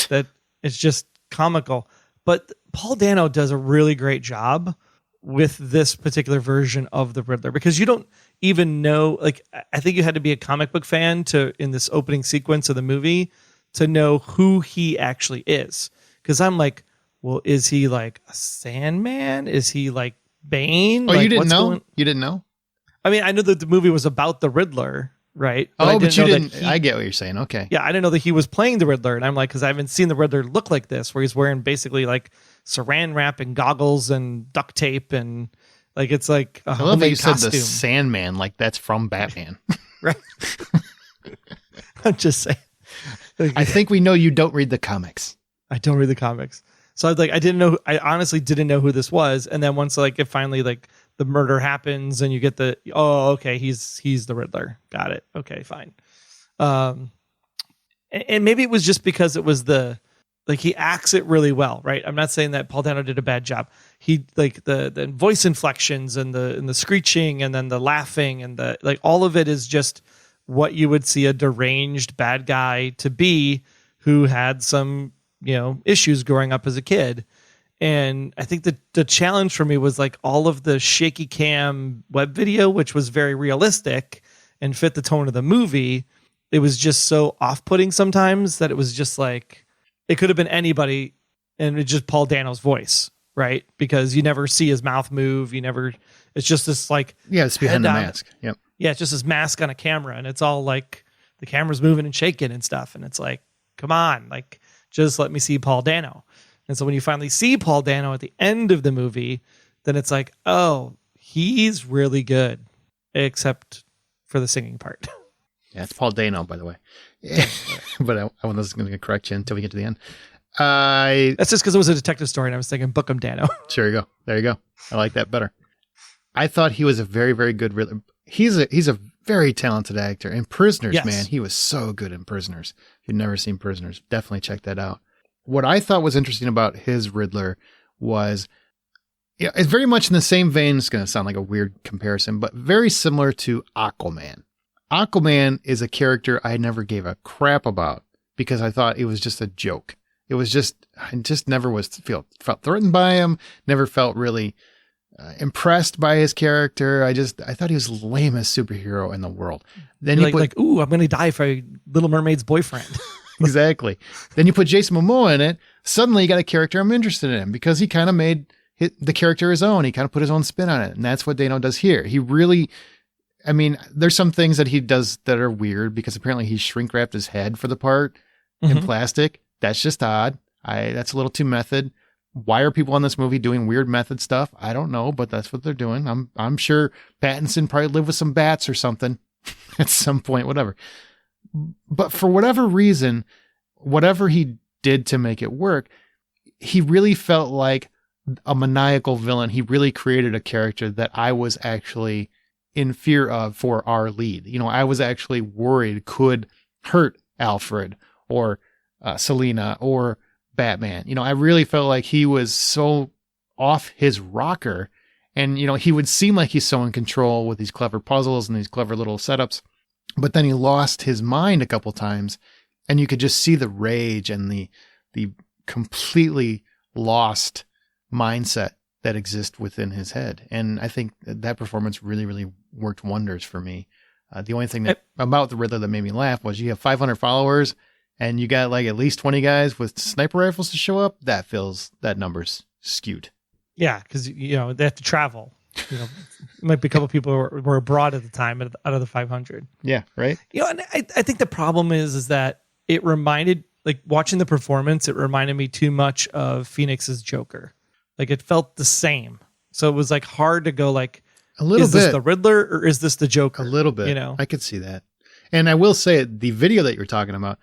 that it's just comical. But Paul Dano does a really great job with this particular version of the Riddler, because you don't even know, like, I think you had to be a comic book fan in this opening sequence of the movie to know who he actually is. Because I'm like, well, is he like a Sandman? Is he like Bane? Oh, like, you didn't know? You didn't know? I mean, I know that the movie was about the Riddler, right? But you didn't. I get what you're saying. Okay. Yeah, I didn't know that he was playing the Riddler. And I'm like, because I haven't seen the Riddler look like this, where he's wearing basically like saran wrap and goggles and duct tape. And like, it's like a I love that you costume. said the Sandman, like that's from Batman. Right. I'm just saying. I think we know you don't read the comics. I don't read the comics. So I honestly didn't know who this was. And then once like it finally like the murder happens and you get okay, he's the Riddler. Got it. Okay, fine. And maybe it was just because it was he acts it really well, right? I'm not saying that Paul Dano did a bad job. He like the voice inflections and the screeching and then the laughing and the like, all of it is just what you would see a deranged bad guy to be who had some, issues growing up as a kid. And I think the challenge for me was like all of the shaky cam web video, which was very realistic and fit the tone of the movie. It was just so off-putting sometimes that it was just like, it could have been anybody and it's just Paul Dano's voice, right? Because you never see his mouth move. It's just this like, it's behind the mask. Yep. Yeah. It's just this mask on a camera and it's all like the camera's moving and shaking and stuff. And it's like, come on, like, just let me see Paul Dano. And so when you finally see Paul Dano at the end of the movie, then it's like, oh, he's really good, except for the singing part. Yeah, it's Paul Dano, by the way. But I wasn't going to correct you until we get to the end. That's just because it was a detective story and I was thinking Bookham Dano. There you go. I like that better. I thought he was a very, very good Riddler. He's a very talented actor. And Prisoners, yes. Man, he was so good in Prisoners. If you've never seen Prisoners, definitely check that out. What I thought was interesting about his Riddler was, it's very much in the same vein. It's going to sound like a weird comparison, but very similar to Aquaman. Aquaman is a character I never gave a crap about because I thought it was just a joke. I just never felt threatened by him. Never felt really impressed by his character. I thought he was the lamest superhero in the world. Then I'm going to die for Little Mermaid's boyfriend. Exactly. Then you put Jason Momoa in it. Suddenly you got a character I'm interested in because he kind of made the character his own. He kind of put his own spin on it. And that's what Dano does here. He really, there's some things that he does that are weird because apparently he shrink wrapped his head for the part in plastic. That's just odd. That's a little too method. Why are people on this movie doing weird method stuff? I don't know, but that's what they're doing. I'm sure Pattinson probably lived with some bats or something at some point, whatever. But for whatever reason, whatever he did to make it work, he really felt like a maniacal villain. He really created a character that I was actually in fear of for our lead. You know, I was actually worried could hurt Alfred or Selina or Batman. You know, I really felt like he was so off his rocker, and, you know, he would seem like he's so in control with these clever puzzles and these clever little setups, but then he lost his mind a couple times, and you could just see the rage and the completely lost mindset that exists within his head. And I think that performance really, really worked wonders for me. The only thing about the Riddler that made me laugh was you have 500 followers and you got like at least 20 guys with sniper rifles to show up. That number's skewed. Yeah, because, you know, they have to travel. You know, it might be a couple people who were abroad at the time out of the 500. Yeah, right. You know, and I think the problem is that it reminded, like, watching the performance, it reminded me too much of Phoenix's Joker. Like, it felt the same. So it was like hard to go like, a little is bit. This the Riddler or is this the Joker? A little bit. You know, I could see that. And I will say the video that you're talking about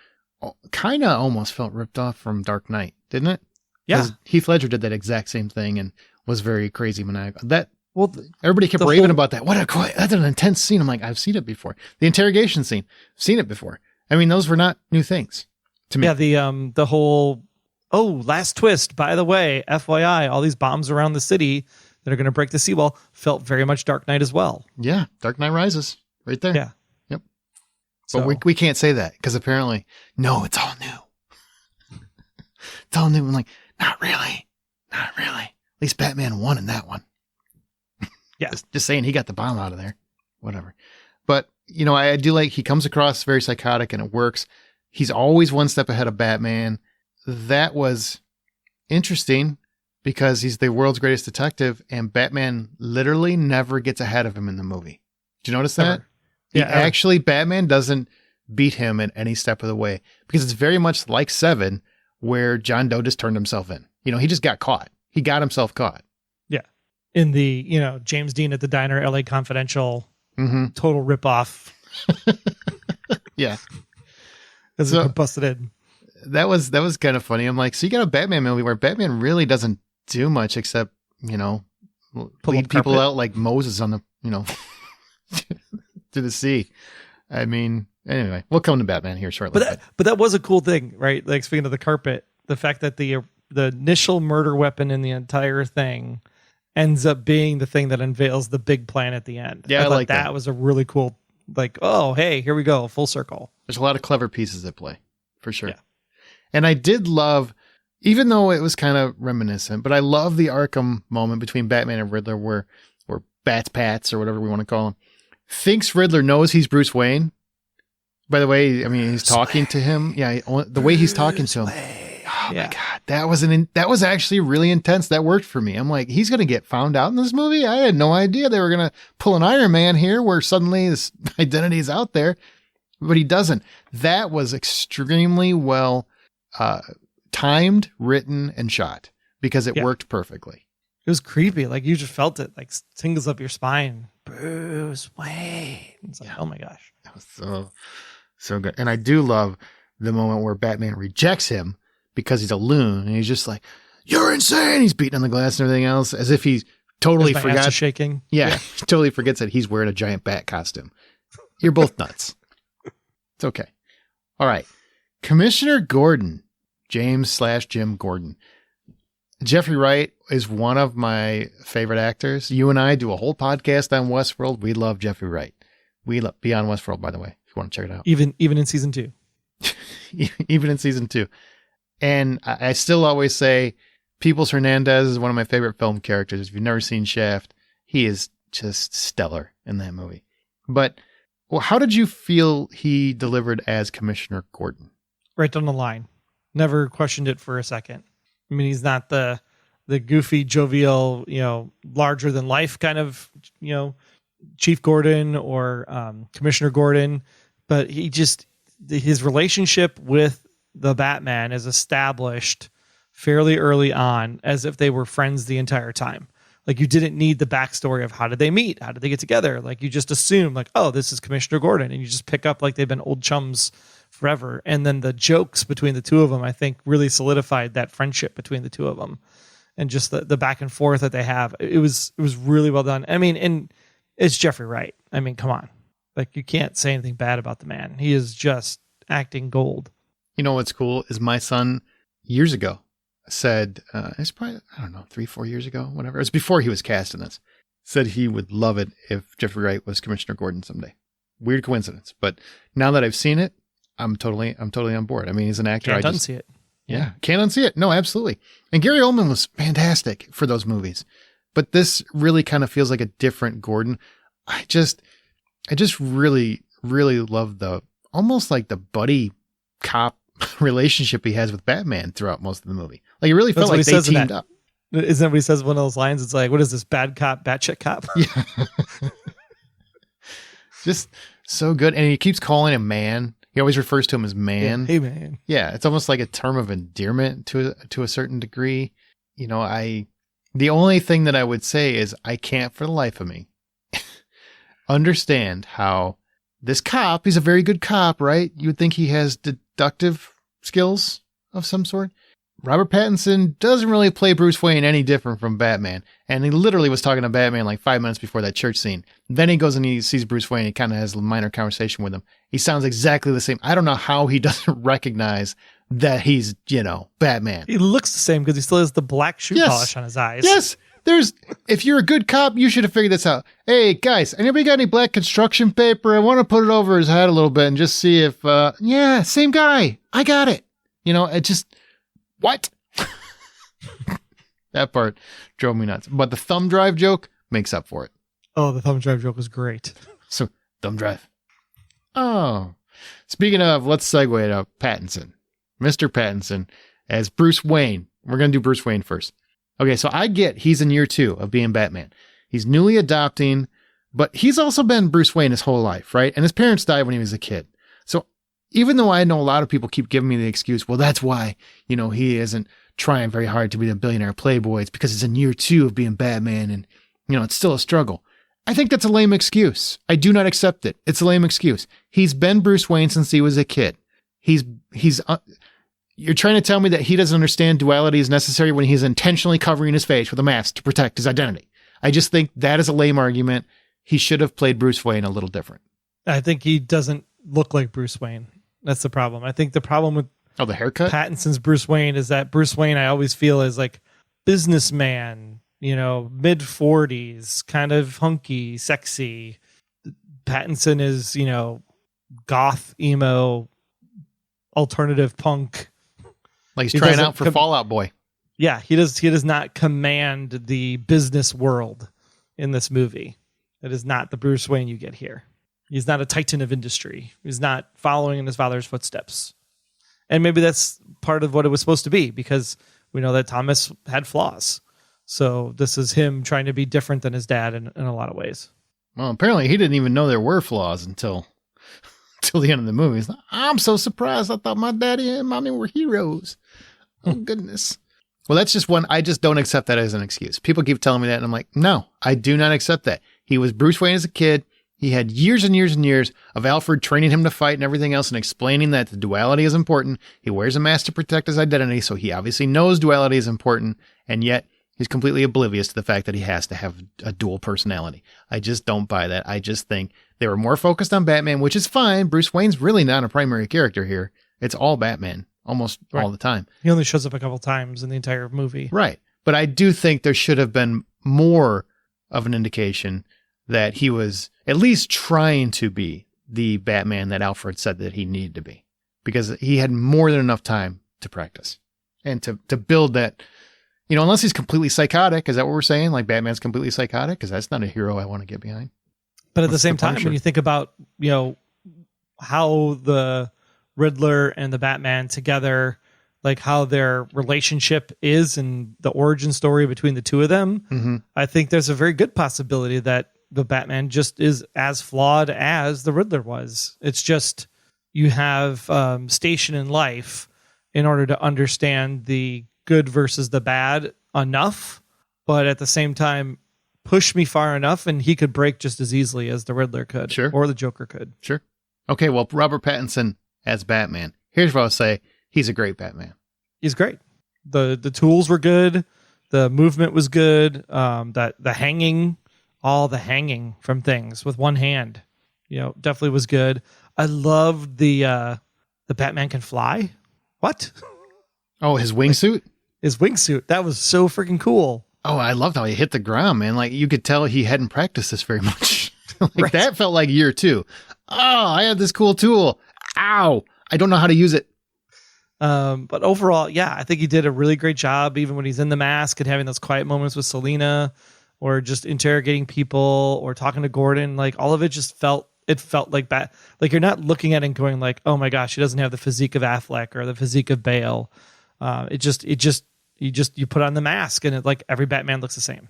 kind of almost felt ripped off from Dark Knight, didn't it? Yeah. Heath Ledger did that exact same thing and was very crazy maniacal. Everybody kept the raving about that. That's an intense scene. I'm like, I've seen it before. The interrogation scene, I've seen it before. I mean, those were not new things to me. Yeah, the whole, last twist, by the way, FYI, all these bombs around the city that are going to break the seawall felt very much Dark Knight as well. Yeah, Dark Knight Rises, right there. Yeah. Yep. So, but we can't say that because apparently, no, it's all new. It's all new. I'm like, not really. Not really. At least Batman won in that one. Yeah. Just saying he got the bomb out of there. Whatever. But, you know, I do like he comes across very psychotic and it works. He's always one step ahead of Batman. That was interesting because he's the world's greatest detective and Batman literally never gets ahead of him in the movie. Did you notice that? Yeah. Actually, Batman doesn't beat him at any step of the way because it's very much like Seven where John Doe just turned himself in. You know, he just got caught. He got himself caught. Yeah. In the, you know, James Dean at the Diner, LA Confidential, total ripoff. Yeah. So busted in. That was kind of funny. I'm like, so you got a Batman movie where Batman really doesn't do much except, you know, lead people out like Moses on the, you know, to the sea. I mean, anyway, we'll come to Batman here shortly. But that was a cool thing, right? Like, speaking of the carpet, the fact that the initial murder weapon in the entire thing ends up being the thing that unveils the big plan at the end. Yeah, I thought like that was a really cool, like, oh, hey, here we go, full circle. There's a lot of clever pieces at play, for sure. Yeah. And I did love, even though it was kind of reminiscent, but I love the Arkham moment between Batman and Riddler where Pats or whatever we want to call him, thinks Riddler knows he's Bruce Wayne. By the way, I mean, he's talking to him. Yeah, the way he's talking to him. Oh my God, that was actually really intense. That worked for me. I'm like, he's going to get found out in this movie. I had no idea they were going to pull an Iron Man here where suddenly this identity is out there, but he doesn't. That was extremely well timed, written, and shot because it worked perfectly. It was creepy. Like, you just felt it, like, tingles up your spine. Bruce Wayne. It's like, oh my gosh. That was so good. And I do love the moment where Batman rejects him because he's a loon and he's just like, you're insane. He's beating on the glass and everything else as if he's totally forgot. Shaking. Yeah. He totally forgets that he's wearing a giant bat costume. You're both nuts. It's okay. All right. Commissioner Gordon, James/Jim Gordon. Jeffrey Wright is one of my favorite actors. You and I do a whole podcast on Westworld. We love Jeffrey Wright. We love Beyond Westworld, by the way, if you want to check it out. Even in season 2. Even in season 2. And I still always say Peoples Hernandez is one of my favorite film characters. If you've never seen Shaft, he is just stellar in that movie. But how did you feel he delivered as Commissioner Gordon? Right down the line. Never questioned it for a second. I mean, he's not the goofy, jovial, you know, larger than life kind of, you know, Chief Gordon or Commissioner Gordon, but his relationship with the Batman is established fairly early on as if they were friends the entire time. Like, you didn't need the backstory of how did they meet? How did they get together? Like, you just assume like, oh, this is Commissioner Gordon. And you just pick up like they've been old chums forever. And then the jokes between the two of them, I think, really solidified that friendship between the two of them. And just the back and forth that they have. It was really well done. I mean, and it's Jeffrey Wright. I mean, come on. Like, you can't say anything bad about the man. He is just acting gold. You know what's cool is my son years ago said, it's probably, I don't know, 3-4 years ago, whatever. It was before he was cast in this. Said he would love it if Jeffrey Wright was Commissioner Gordon someday. Weird coincidence, but now that I've seen it, I'm totally on board. I mean, he's an actor. Can't unsee it. Yeah, can't unsee it. No, absolutely. And Gary Oldman was fantastic for those movies, but this really kind of feels like a different Gordon. I just really, really love almost like the buddy cop relationship he has with Batman throughout most of the movie. Like, it really felt like they teamed up. Isn't that what he says one of those lines? It's like, what is this, bad cop, batshit cop? Yeah. Just so good. And he keeps calling him man. He always refers to him as man. Yeah, hey, man. Yeah, it's almost like a term of endearment to a certain degree. You know, the only thing that I would say is I can't for the life of me understand how this cop, he's a very good cop, right? You would think he has deductive skills of some sort. Robert Pattinson doesn't really play Bruce Wayne any different from Batman. And he literally was talking to Batman like 5 minutes before that church scene. Then he goes and he sees Bruce Wayne. He kind of has a minor conversation with him. He sounds exactly the same. I don't know how he doesn't recognize that he's, Batman. He looks the same because he still has the black shoe polish on his eyes. Yes. If you're a good cop, you should have figured this out. Hey, guys, anybody got any black construction paper? I want to put it over his head a little bit and just see if, yeah, same guy. I got it. It just, what? That part drove me nuts. But the thumb drive joke makes up for it. Oh, the thumb drive joke was great. So, thumb drive. Oh. Speaking of, let's segue to Pattinson. Mr. Pattinson as Bruce Wayne. We're going to do Bruce Wayne first. Okay, so I get he's in year 2 of being Batman. He's newly adopting, but he's also been Bruce Wayne his whole life, right? And his parents died when he was a kid. So even though I know a lot of people keep giving me the excuse, well, that's why, he isn't trying very hard to be the billionaire playboy. It's because he's in year 2 of being Batman and, it's still a struggle. I think that's a lame excuse. I do not accept it. It's a lame excuse. He's been Bruce Wayne since he was a kid. You're trying to tell me that he doesn't understand duality is necessary when he's intentionally covering his face with a mask to protect his identity. I just think that is a lame argument. He should have played Bruce Wayne a little different. I think he doesn't look like Bruce Wayne. That's the problem. I think the problem with the haircut? Pattinson's Bruce Wayne is that Bruce Wayne, I always feel, is like businessman, mid 40s, kind of hunky, sexy. Pattinson is, goth, emo, alternative punk. Like he's trying out for Fallout Boy. Yeah, he does not command the business world in this movie. It is not the Bruce Wayne you get here. He's not a titan of industry. He's not following in his father's footsteps. And maybe that's part of what it was supposed to be, because we know that Thomas had flaws. So this is him trying to be different than his dad in a lot of ways. Well, apparently he didn't even know there were flaws until the end of the movie. He's like, I'm so surprised. I thought my daddy and mommy were heroes. Oh, goodness. Well, that's just one. I just don't accept that as an excuse. People keep telling me that, and I'm like, no, I do not accept that. He was Bruce Wayne as a kid. He had years and years and years of Alfred training him to fight and everything else and explaining that the duality is important. He wears a mask to protect his identity, so he obviously knows duality is important, and yet he's completely oblivious to the fact that he has to have a dual personality. I just don't buy that. I just think they were more focused on Batman, which is fine. Bruce Wayne's really not a primary character here. It's all Batman almost all the time. He only shows up a couple times in the entire movie. Right. But I do think there should have been more of an indication that he was at least trying to be the Batman that Alfred said that he needed to be, because he had more than enough time to practice and to build that, unless he's completely psychotic. Is that what we're saying? Like Batman's completely psychotic? Because that's not a hero I want to get behind. But at the same time, when you think about, how the Riddler and the Batman together, like how their relationship is and the origin story between the two of them, I think there's a very good possibility that the Batman just is as flawed as the Riddler was. It's just you have station in life in order to understand the good versus the bad enough, but at the same time, push me far enough and he could break just as easily as the Riddler could. Sure. Or the Joker could. Sure. Okay, well, Robert Pattinson as Batman. Here's what I'll say. He's a great Batman. He's great. The tools were good. The movement was good. That the hanging all the hanging from things with one hand. Definitely was good. I loved the Batman can fly. What? Oh, his wingsuit? His wingsuit. That was so freaking cool. Oh, I loved how he hit the ground, man. Like, you could tell he hadn't practiced this very much. Right. That felt like year 2. Oh, I have this cool tool. Ow. I don't know how to use it. But overall, yeah, I think he did a really great job, even when he's in the mask and having those quiet moments with Selina, or just interrogating people or talking to Gordon. Like, all of it just felt like like you're not looking at it and going like, oh my gosh, he doesn't have the physique of Affleck or the physique of Bale. You put on the mask and like every Batman looks the same.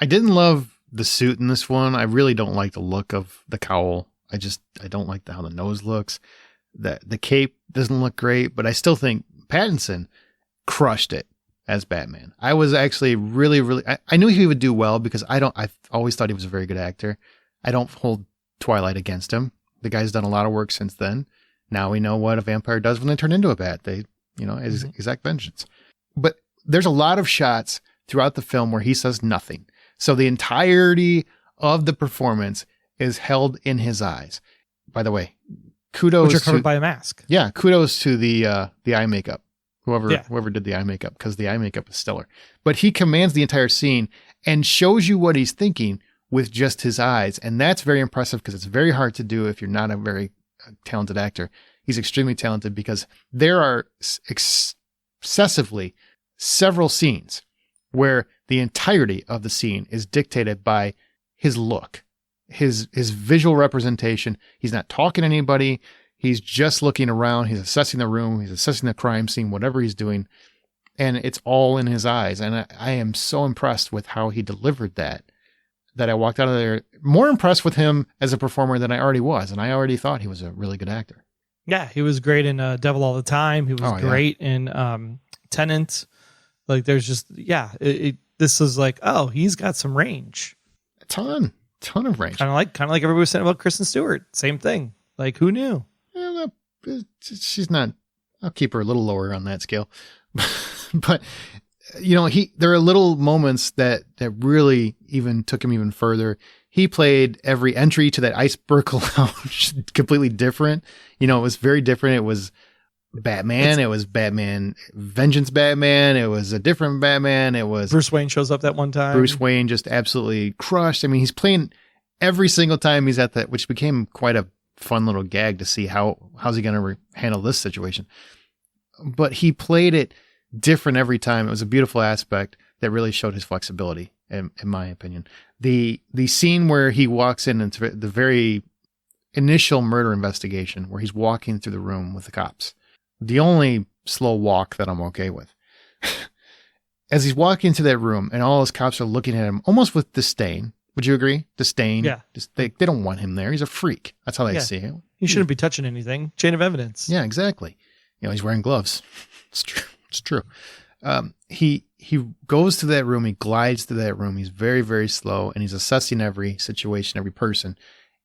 I didn't love the suit in this one. I really don't like the look of the cowl. I don't like how the nose looks. The cape doesn't look great, but I still think Pattinson crushed it as Batman. I was actually really, I knew he would do well because I've always thought he was a very good actor. I don't hold Twilight against him. The guy's done a lot of work since then. Now we know what a vampire does when they turn into a bat. They, exact vengeance. But there's a lot of shots throughout the film where he says nothing. So the entirety of the performance is held in his eyes. By the way, kudos which are covered by a mask. Yeah, kudos to the eye makeup. Whoever did the eye makeup, because the eye makeup is stellar. But he commands the entire scene and shows you what he's thinking with just his eyes. And that's very impressive because it's very hard to do if you're not a very talented actor. He's extremely talented because there are excessively several scenes where the entirety of the scene is dictated by his look, his visual representation. He's not talking to anybody. He's just looking around. He's assessing the room. He's assessing the crime scene, whatever he's doing. And it's all in his eyes. And I am so impressed with how he delivered that I walked out of there more impressed with him as a performer than I already was. And I already thought he was a really good actor. Yeah, he was great in Devil All the Time. He was great in Tenet. Like, there's just, this is like, oh, he's got some range. A ton of range. Kind of like everybody was saying about Kristen Stewart. Same thing. Like, who knew? Yeah, she's not. I'll keep her a little lower on that scale. But there are little moments that really even took him even further. He played every entry to that iceberg lounge completely different. It was very different. It was Batman. It was Batman, Vengeance Batman. It was a different Batman. It was Bruce Wayne shows up that one time. Bruce Wayne just absolutely crushed. I mean, he's playing every single time he's at that, which became quite a fun little gag to see how's he going to handle this situation. But he played it different every time. It was a beautiful aspect that really showed his flexibility, in my opinion. The scene where he walks in into the very initial murder investigation, where he's walking through the room with the cops. The only slow walk that I'm okay with. As he's walking into that room and all his cops are looking at him almost with disdain. Would you agree? Disdain. Yeah. They don't want him there. He's a freak. That's how they see him. He shouldn't be touching anything. Chain of evidence. Yeah, exactly. He's wearing gloves. It's true. It's true. He goes to that room. He glides to that room. He's very, very slow, and he's assessing every situation, every person.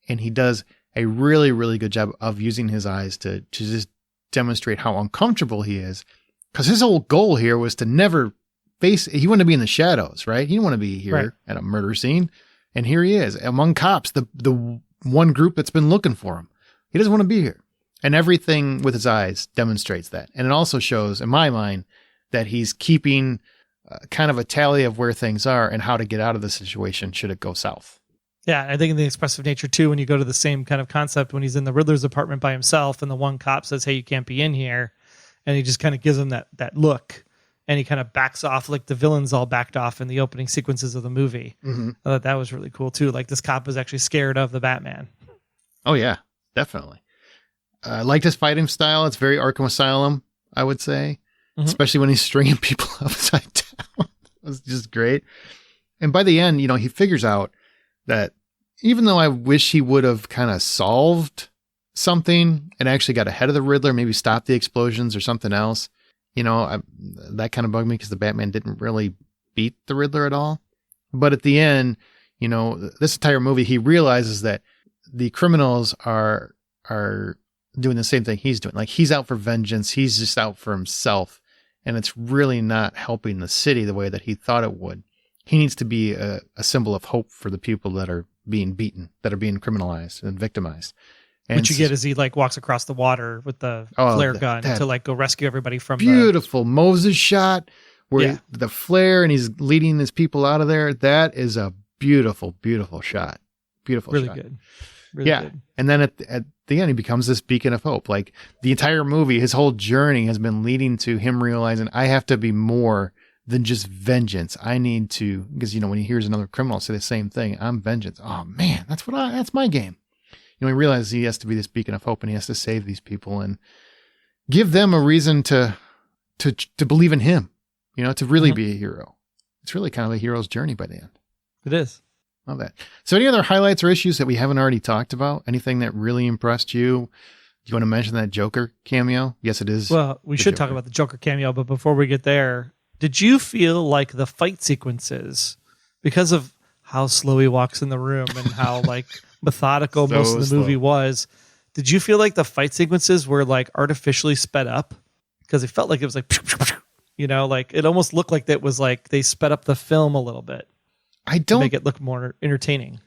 And he does a really, really good job of using his eyes to just demonstrate how uncomfortable he is. Because his whole goal here was to never he wanted to be in the shadows, right? He didn't want to be here at a murder scene. And here he is among cops, the one group that's been looking for him. He doesn't want to be here. And everything with his eyes demonstrates that. And it also shows, in my mind, that he's keeping kind of a tally of where things are and how to get out of the situation should it go south. Yeah, I think in the expressive nature, too, when you go to the same kind of concept, when he's in the Riddler's apartment by himself and the one cop says, hey, you can't be in here. And he just kind of gives him that look. And he kind of backs off like the villains all backed off in the opening sequences of the movie. Mm-hmm. I thought that was really cool, too. Like, this cop was actually scared of the Batman. Oh, yeah, definitely. I liked his fighting style. It's very Arkham Asylum, I would say, especially when he's stringing people upside down. It was just great. And by the end, he figures out that even though I wish he would have kind of solved something and actually got ahead of the Riddler, maybe stopped the explosions or something else, that kind of bugged me because the Batman didn't really beat the Riddler at all. But at the end, this entire movie, he realizes that the criminals are doing the same thing he's doing. Like, he's out for vengeance. He's just out for himself. And it's really not helping the city the way that he thought it would. he needs to be a symbol of hope for the people that are being beaten, that are being criminalized and victimized. And what you get is he like walks across the water with the flare gun to like go rescue everybody from beautiful Moses shot where the flare and he's leading his people out of there. That is a beautiful, beautiful shot. Beautiful really shot. Good. Really good. And then at the end, he becomes this beacon of hope. Like the entire movie, his whole journey has been leading to him realizing I have to be more than just vengeance. I need to, because, when he hears another criminal say the same thing, I'm vengeance. Oh man, that's my game. He realizes he has to be this beacon of hope and he has to save these people and give them a reason to believe in him, to really be a hero. It's really kind of a hero's journey by the end. It is. Love that. So any other highlights or issues that we haven't already talked about? Anything that really impressed you? Do you want to mention that Joker cameo? Yes, it is. Well, we should talk about the Joker cameo, but before we get there, did you feel like the fight sequences, because of how slow he walks in the room and how like methodical most of the movie was, did you feel like the fight sequences were like artificially sped up? Because it felt like it was like, like it almost looked like that was like they sped up the film a little bit. To make it look more entertaining.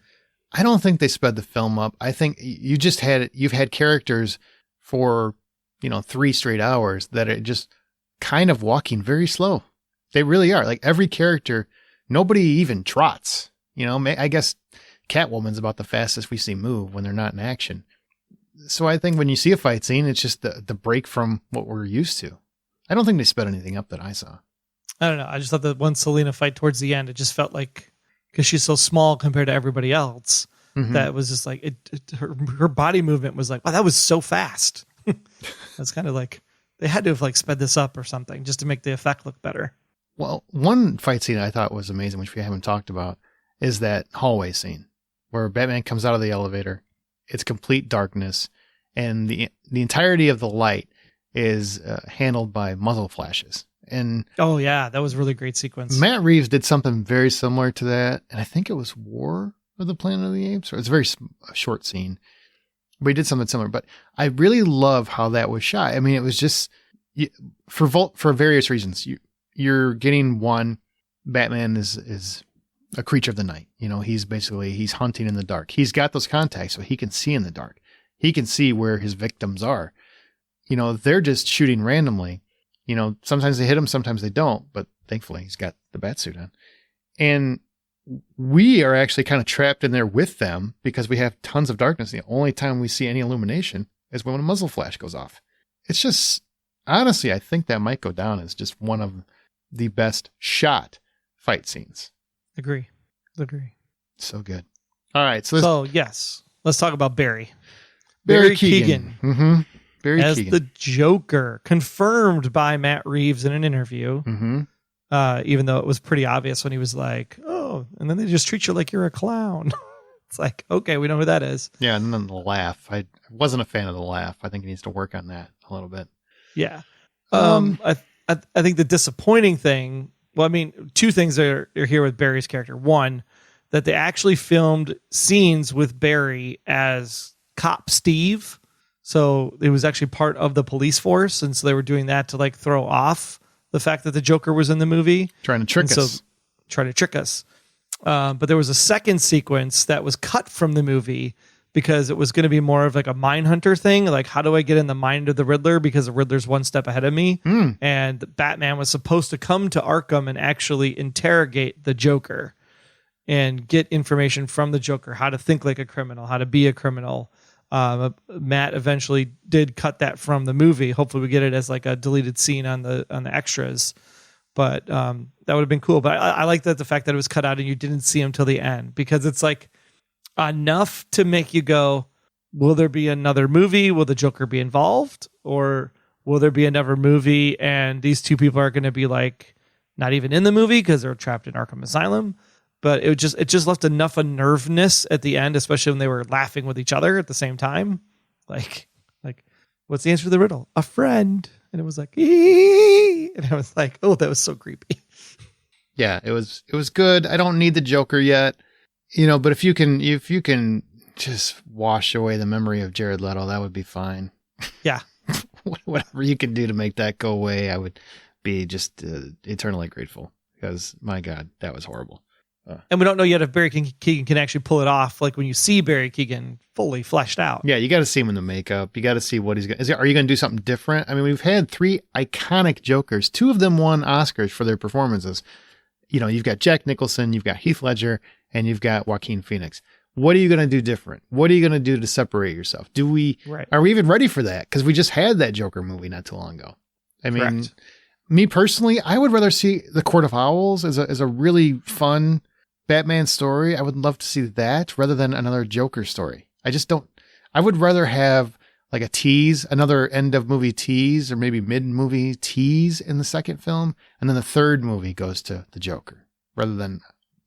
I don't think they sped the film up. I think you've had characters for, 3 straight hours that are just kind of walking very slow. They really are. Like every character, nobody even trots, I guess Catwoman's about the fastest we see move when they're not in action. So I think when you see a fight scene, it's just the break from what we're used to. I don't think they sped anything up that I saw. I don't know. I just thought that one Selena fight towards the end, it just felt like, because she's so small compared to everybody else, that it was just like her body movement was like, wow, that was so fast. That's kind of like they had to have like sped this up or something just to make the effect look better. Well, one fight scene I thought was amazing, which we haven't talked about, is that hallway scene where Batman comes out of the elevator. It's complete darkness, and the entirety of the light is handled by muzzle flashes. And oh yeah, that was a really great sequence. Matt Reeves did something very similar to that, and I think it was War of the Planet of the Apes, or it's a very short scene, but he did something similar. But I really love how that was shot. I mean, it was just for various reasons. You're getting one. Batman is a creature of the night. He's hunting in the dark. He's got those contacts, so he can see in the dark. He can see where his victims are. They're just shooting randomly. Sometimes they hit him, sometimes they don't, but thankfully he's got the bat suit on. And we are actually kind of trapped in there with them because we have tons of darkness. The only time we see any illumination is when a muzzle flash goes off. It's just, honestly, I think that might go down as just one of the best shot fight scenes. Agree. So good. All right. So yes, let's talk about Barry. Barry Keoghan. Mm-hmm. As Keoghan. The Joker, confirmed by Matt Reeves in an interview, even though it was pretty obvious when he was like, oh, and then they just treat you like you're a clown. It's like, okay, we know who that is. Yeah, and then the laugh. I wasn't a fan of the laugh. I think he needs to work on that a little bit. Yeah. I think the disappointing thing, well, I mean, two things are here with Barry's character. One, that they actually filmed scenes with Barry as Cop Steve. So it was actually part of the police force. And so they were doing that to like throw off the fact that the Joker was in the movie. Trying to trick us. But there was a second sequence that was cut from the movie because it was going to be more of like a Mindhunter thing. Like, how do I get in the mind of the Riddler? Because the Riddler's one step ahead of me. And Batman was supposed to come to Arkham and actually interrogate the Joker and get information from the Joker, how to think like a criminal, how to be a criminal. Matt eventually did cut that from the movie. Hopefully we get it as like a deleted scene on the extras, but that would have been cool. But I like that the fact that it was cut out and you didn't see him till the end, because it's like enough to make you go, will there be another movie? Will the Joker be involved, or will there be another movie and these two people are going to be like not even in the movie because they're trapped in Arkham Asylum? But it just left enough of nerveness at the end, especially when they were laughing with each other at the same time. Like, what's the answer to the riddle? A friend. And it was like, ee! And I was like, oh, that was so creepy. Yeah, it was good. I don't need the Joker yet, but if you can just wash away the memory of Jared Leto, that would be fine. Yeah. Whatever you can do to make that go away, I would be just eternally grateful, because my God, that was horrible. And we don't know yet if Barry Keoghan can actually pull it off. Like when you see Barry Keoghan fully fleshed out. Yeah, you got to see him in the makeup. You got to see what he's going to... Are you going to do something different? I mean, we've had 3 iconic Jokers. 2 of them won Oscars for their performances. You know, you've got Jack Nicholson, you've got Heath Ledger, and you've got Joaquin Phoenix. What are you going to do different? What are you going to do to separate yourself? Are we even ready for that? Because we just had that Joker movie not too long ago. I mean, Correct. Me personally, I would rather see The Court of Owls as a really fun Batman story. I would love to see that rather than another Joker story. I would rather have like a tease, another end of movie tease, or maybe mid movie tease in the second film. And then the third movie goes to the Joker rather than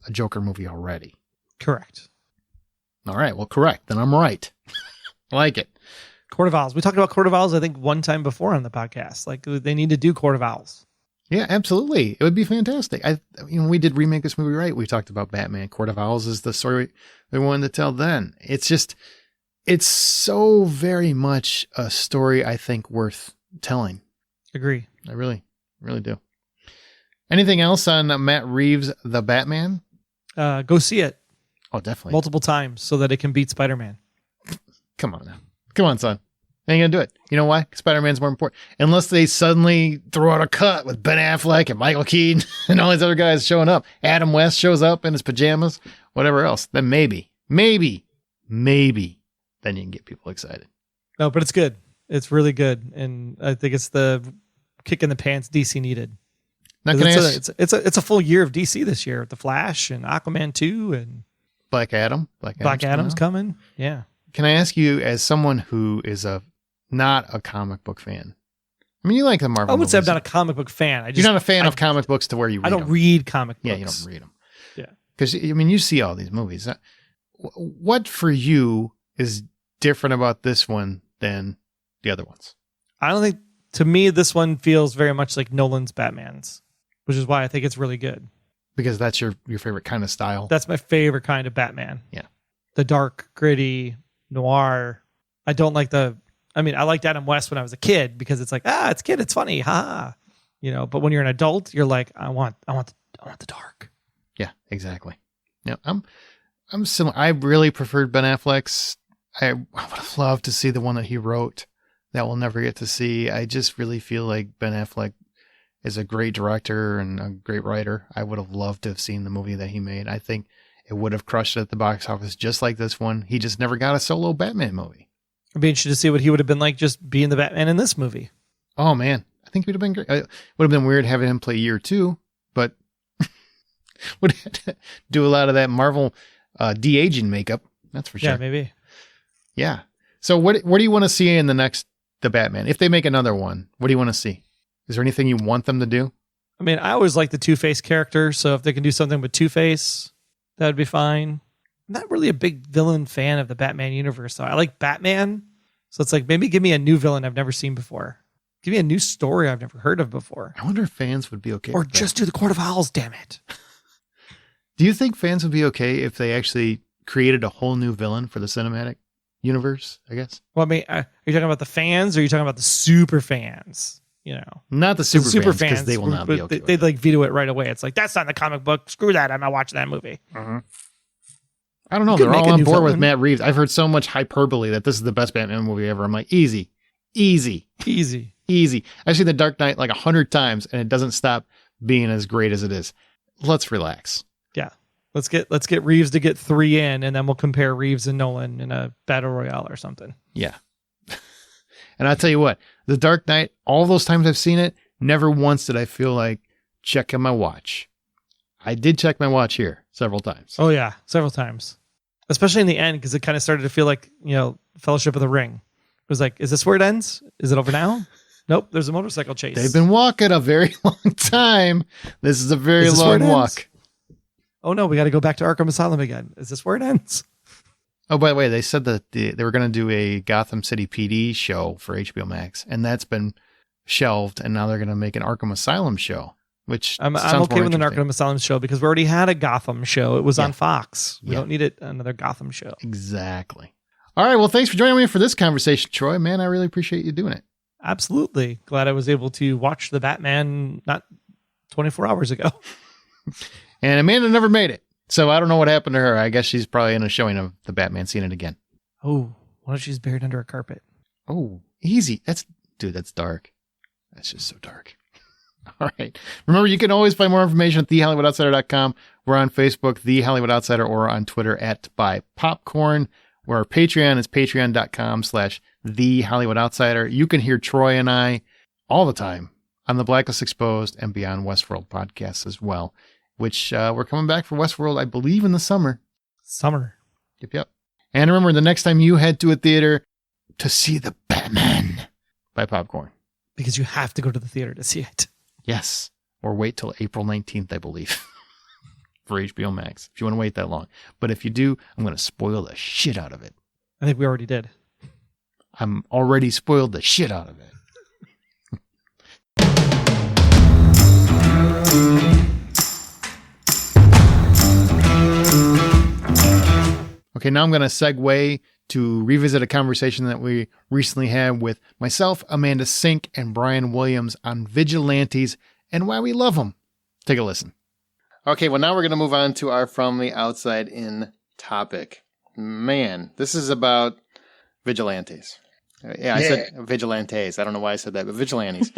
a Joker movie already. Correct. All right. Well, correct. Then I'm right. I like it. Court of Owls. We talked about Court of Owls, I think, one time before on the podcast. Like they need to do Court of Owls. Yeah, absolutely. It would be fantastic. We did remake this movie, right? We talked about Batman. Court of Owls is the story we wanted to tell then. It's so very much a story I think worth telling. Agree. I really, really do. Anything else on Matt Reeves' The Batman? Go see it. Oh, definitely. Multiple times so that it can beat Spider-Man. Come on now. Come on, son. Ain't gonna do it. You know why? Spider-Man's more important. Unless they suddenly throw out a cut with Ben Affleck and Michael Keaton and all these other guys showing up. Adam West shows up in his pajamas, whatever else. Then maybe, then you can get people excited. No, but it's good. It's really good. And I think it's the kick in the pants DC needed. It's a full year of DC this year with The Flash and Aquaman 2 and Black Adam. Black Adam's coming. Yeah. Can I ask you, as someone who is not a comic book fan? I mean, you like the Marvel I would say I'm movies. not a comic book fan. You're not a fan of comic books to where you read them. I don't read comic books. Yeah, you don't read them. Yeah. Because, I mean, you see all these movies. What for you is different about this one than the other ones? I don't think, to me, this one feels very much like Nolan's Batman's, which is why I think it's really good. Because that's your favorite kind of style? That's my favorite kind of Batman. Yeah. The dark, gritty, noir. I liked Adam West when I was a kid because it's like, it's kid, it's funny, ha. But when you're an adult, you're like, I want the dark. Yeah, exactly. Yeah, I'm similar. I really preferred Ben Affleck's. I would have loved to see the one that he wrote that we'll never get to see. I just really feel like Ben Affleck is a great director and a great writer. I would have loved to have seen the movie that he made. I think it would have crushed it at the box office just like this one. He just never got a solo Batman movie. I'd be interested to see what he would have been like just being the Batman in this movie. Oh, man. I think it would have been great. It would have been weird having him play year 2, but would have to do a lot of that Marvel de-aging makeup. That's for sure. Yeah, maybe. Yeah. So what do you want to see in the Batman? If they make another one, what do you want to see? Is there anything you want them to do? I mean, I always like the Two-Face character, so if they can do something with Two-Face, that would be fine. I'm not really a big villain fan of the Batman universe, though. I like Batman, so it's like maybe give me a new villain I've never seen before. Give me a new story I've never heard of before. I wonder if fans would be okay or with that. just do the Court of Owls, damn it. Do you think fans would be okay if they actually created a whole new villain for the cinematic universe, I guess? Well, I mean, are you talking about the fans or are you talking about the super fans? Not the super fans, because they will not be okay. They'd like veto it right away. It's like, that's not in the comic book. Screw that. I'm not watching that movie. Uh-huh. I don't know. They're all on board with Matt Reeves. I've heard so much hyperbole that this is the best Batman movie ever. I'm like, easy. I've seen The Dark Knight like 100 times and it doesn't stop being as great as it is. Let's relax. Yeah. Let's get Reeves to get 3 in, and then we'll compare Reeves and Nolan in a battle royale or something. Yeah. And I'll tell you what, The Dark Knight, all those times I've seen it, never once did I feel like checking my watch. I did check my watch here several times. Oh, yeah. Several times. Especially in the end, because it kind of started to feel like, Fellowship of the Ring. It was like, is this where it ends? Is it over now? Nope. There's a motorcycle chase. They've been walking a very long time. This is a very long walk. Oh, no. We got to go back to Arkham Asylum again. Is this where it ends? Oh, by the way, they said that they were going to do a Gotham City PD show for HBO Max, and that's been shelved, and now they're going to make an Arkham Asylum show, which I'm okay with an Arkham Asylum show because we already had a Gotham show. It was on Fox. We don't need another Gotham show. Exactly. All right. Well, thanks for joining me for this conversation, Troy. Man, I really appreciate you doing it. Absolutely. Glad I was able to watch the Batman not 24 hours ago. And Amanda never made it. So I don't know what happened to her. I guess she's probably in a showing of the Batman seeing it again. Oh, what if she's buried under a carpet? Oh, easy. That's dark. That's just so dark. All right. Remember, you can always find more information at thehollywoodoutsider.com. We're on Facebook, The Hollywood Outsider, or on Twitter at @BuyPopcorn. Where our Patreon is patreon.com/TheHollywoodOutsider. You can hear Troy and I all the time on the Blacklist Exposed and Beyond Westworld podcasts as well, which we're coming back for Westworld, I believe, in the summer. Yep. And remember, the next time you head to a theater to see the Batman, buy popcorn. Because you have to go to the theater to see it. Yes. Or wait till April 19th, I believe, for HBO Max, if you want to wait that long. But if you do, I'm going to spoil the shit out of it. I think we already did. I'm already spoiled the shit out of it. Okay, now I'm going to segue to revisit a conversation that we recently had with myself, Amanda Sink, and Brian Williams on Vigilantes and why we love them. Take a listen. Okay, well, now we're going to move on to our From the Outside In topic. Man, this is about Vigilantes. I said Vigilantes. I don't know why I said that, but Vigilantes.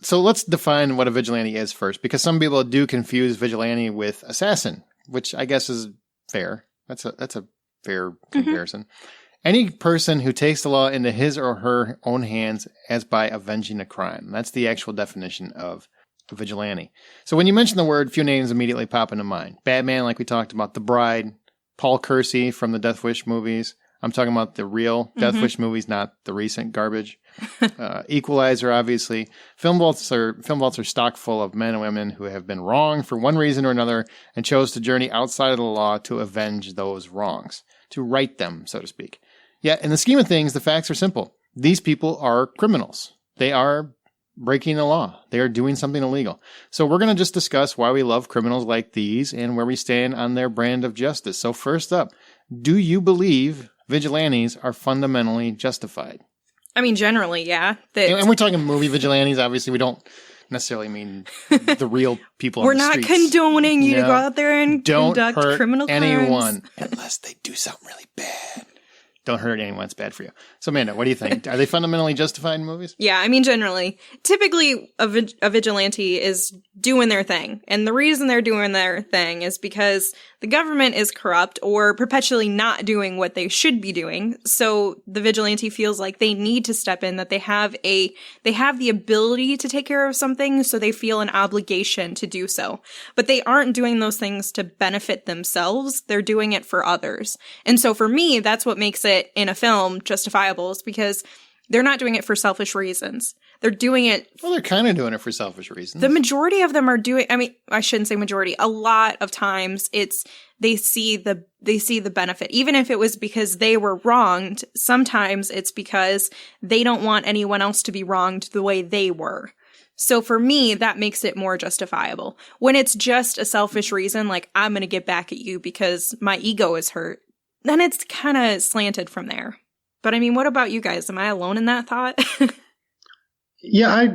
So let's define what a vigilante is first, because some people do confuse vigilante with assassin, which I guess is fair. That's a fair comparison. Any person who takes the law into his or her own hands as by avenging a crime. That's the actual definition of a vigilante. So when you mention the word, few names immediately pop into mind. Batman, like we talked about, The Bride, Paul Kersey from the Death Wish movies. I'm talking about the real Death Wish movies, not the recent garbage. Equalizer, obviously. Film vaults are stock full of men and women who have been wrong for one reason or another and chose to journey outside of the law to avenge those wrongs, to right them, so to speak. Yet, in the scheme of things, the facts are simple. These people are criminals. They are breaking the law. They are doing something illegal. So we're going to just discuss why we love criminals like these and where we stand on their brand of justice. So first up, do you believe vigilantes are fundamentally justified? I mean, generally, yeah. And we're talking movie vigilantes. Obviously, we don't necessarily mean the real people on the streets. We're not condoning you to go out there and conduct criminal crimes. Don't hurt anyone unless they do something really bad. Don't hurt anyone. It's bad for you. So, Amanda, what do you think? Are they fundamentally justified in movies? Yeah, I mean, generally. Typically, a vigilante is doing their thing. And the reason they're doing their thing is because the government is corrupt or perpetually not doing what they should be doing. So the vigilante feels like they need to step in, that they have the ability to take care of something, so they feel an obligation to do so. But they aren't doing those things to benefit themselves. They're doing it for others. And so for me, that's what makes it in a film justifiable, is because they're not doing it for selfish reasons. They're doing it. Well, they're kind of doing it for selfish reasons. The majority of them are doing, I mean, I shouldn't say majority. A lot of times they see the benefit. Even if it was because they were wronged, sometimes it's because they don't want anyone else to be wronged the way they were. So for me, that makes it more justifiable. When it's just a selfish reason, like I'm going to get back at you because my ego is hurt, then it's kind of slanted from there. But I mean, what about you guys? Am I alone in that thought? Yeah,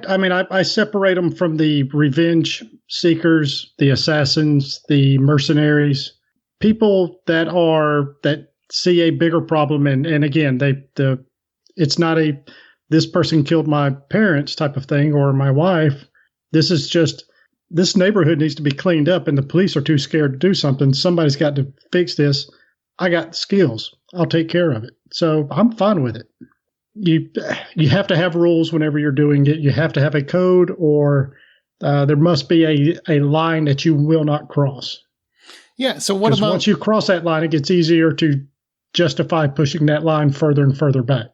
I separate them from the revenge seekers, the assassins, the mercenaries, people that see a bigger problem. And again, it's not a, this person killed my parents type of thing or my wife. This is just, this neighborhood needs to be cleaned up and the police are too scared to do something. Somebody's got to fix this. I got skills. I'll take care of it. So I'm fine with it. You have to have rules whenever you're doing it. You have to have a code, or there must be a line that you will not cross. Yeah. So what about once you cross that line, it gets easier to justify pushing that line further and further back.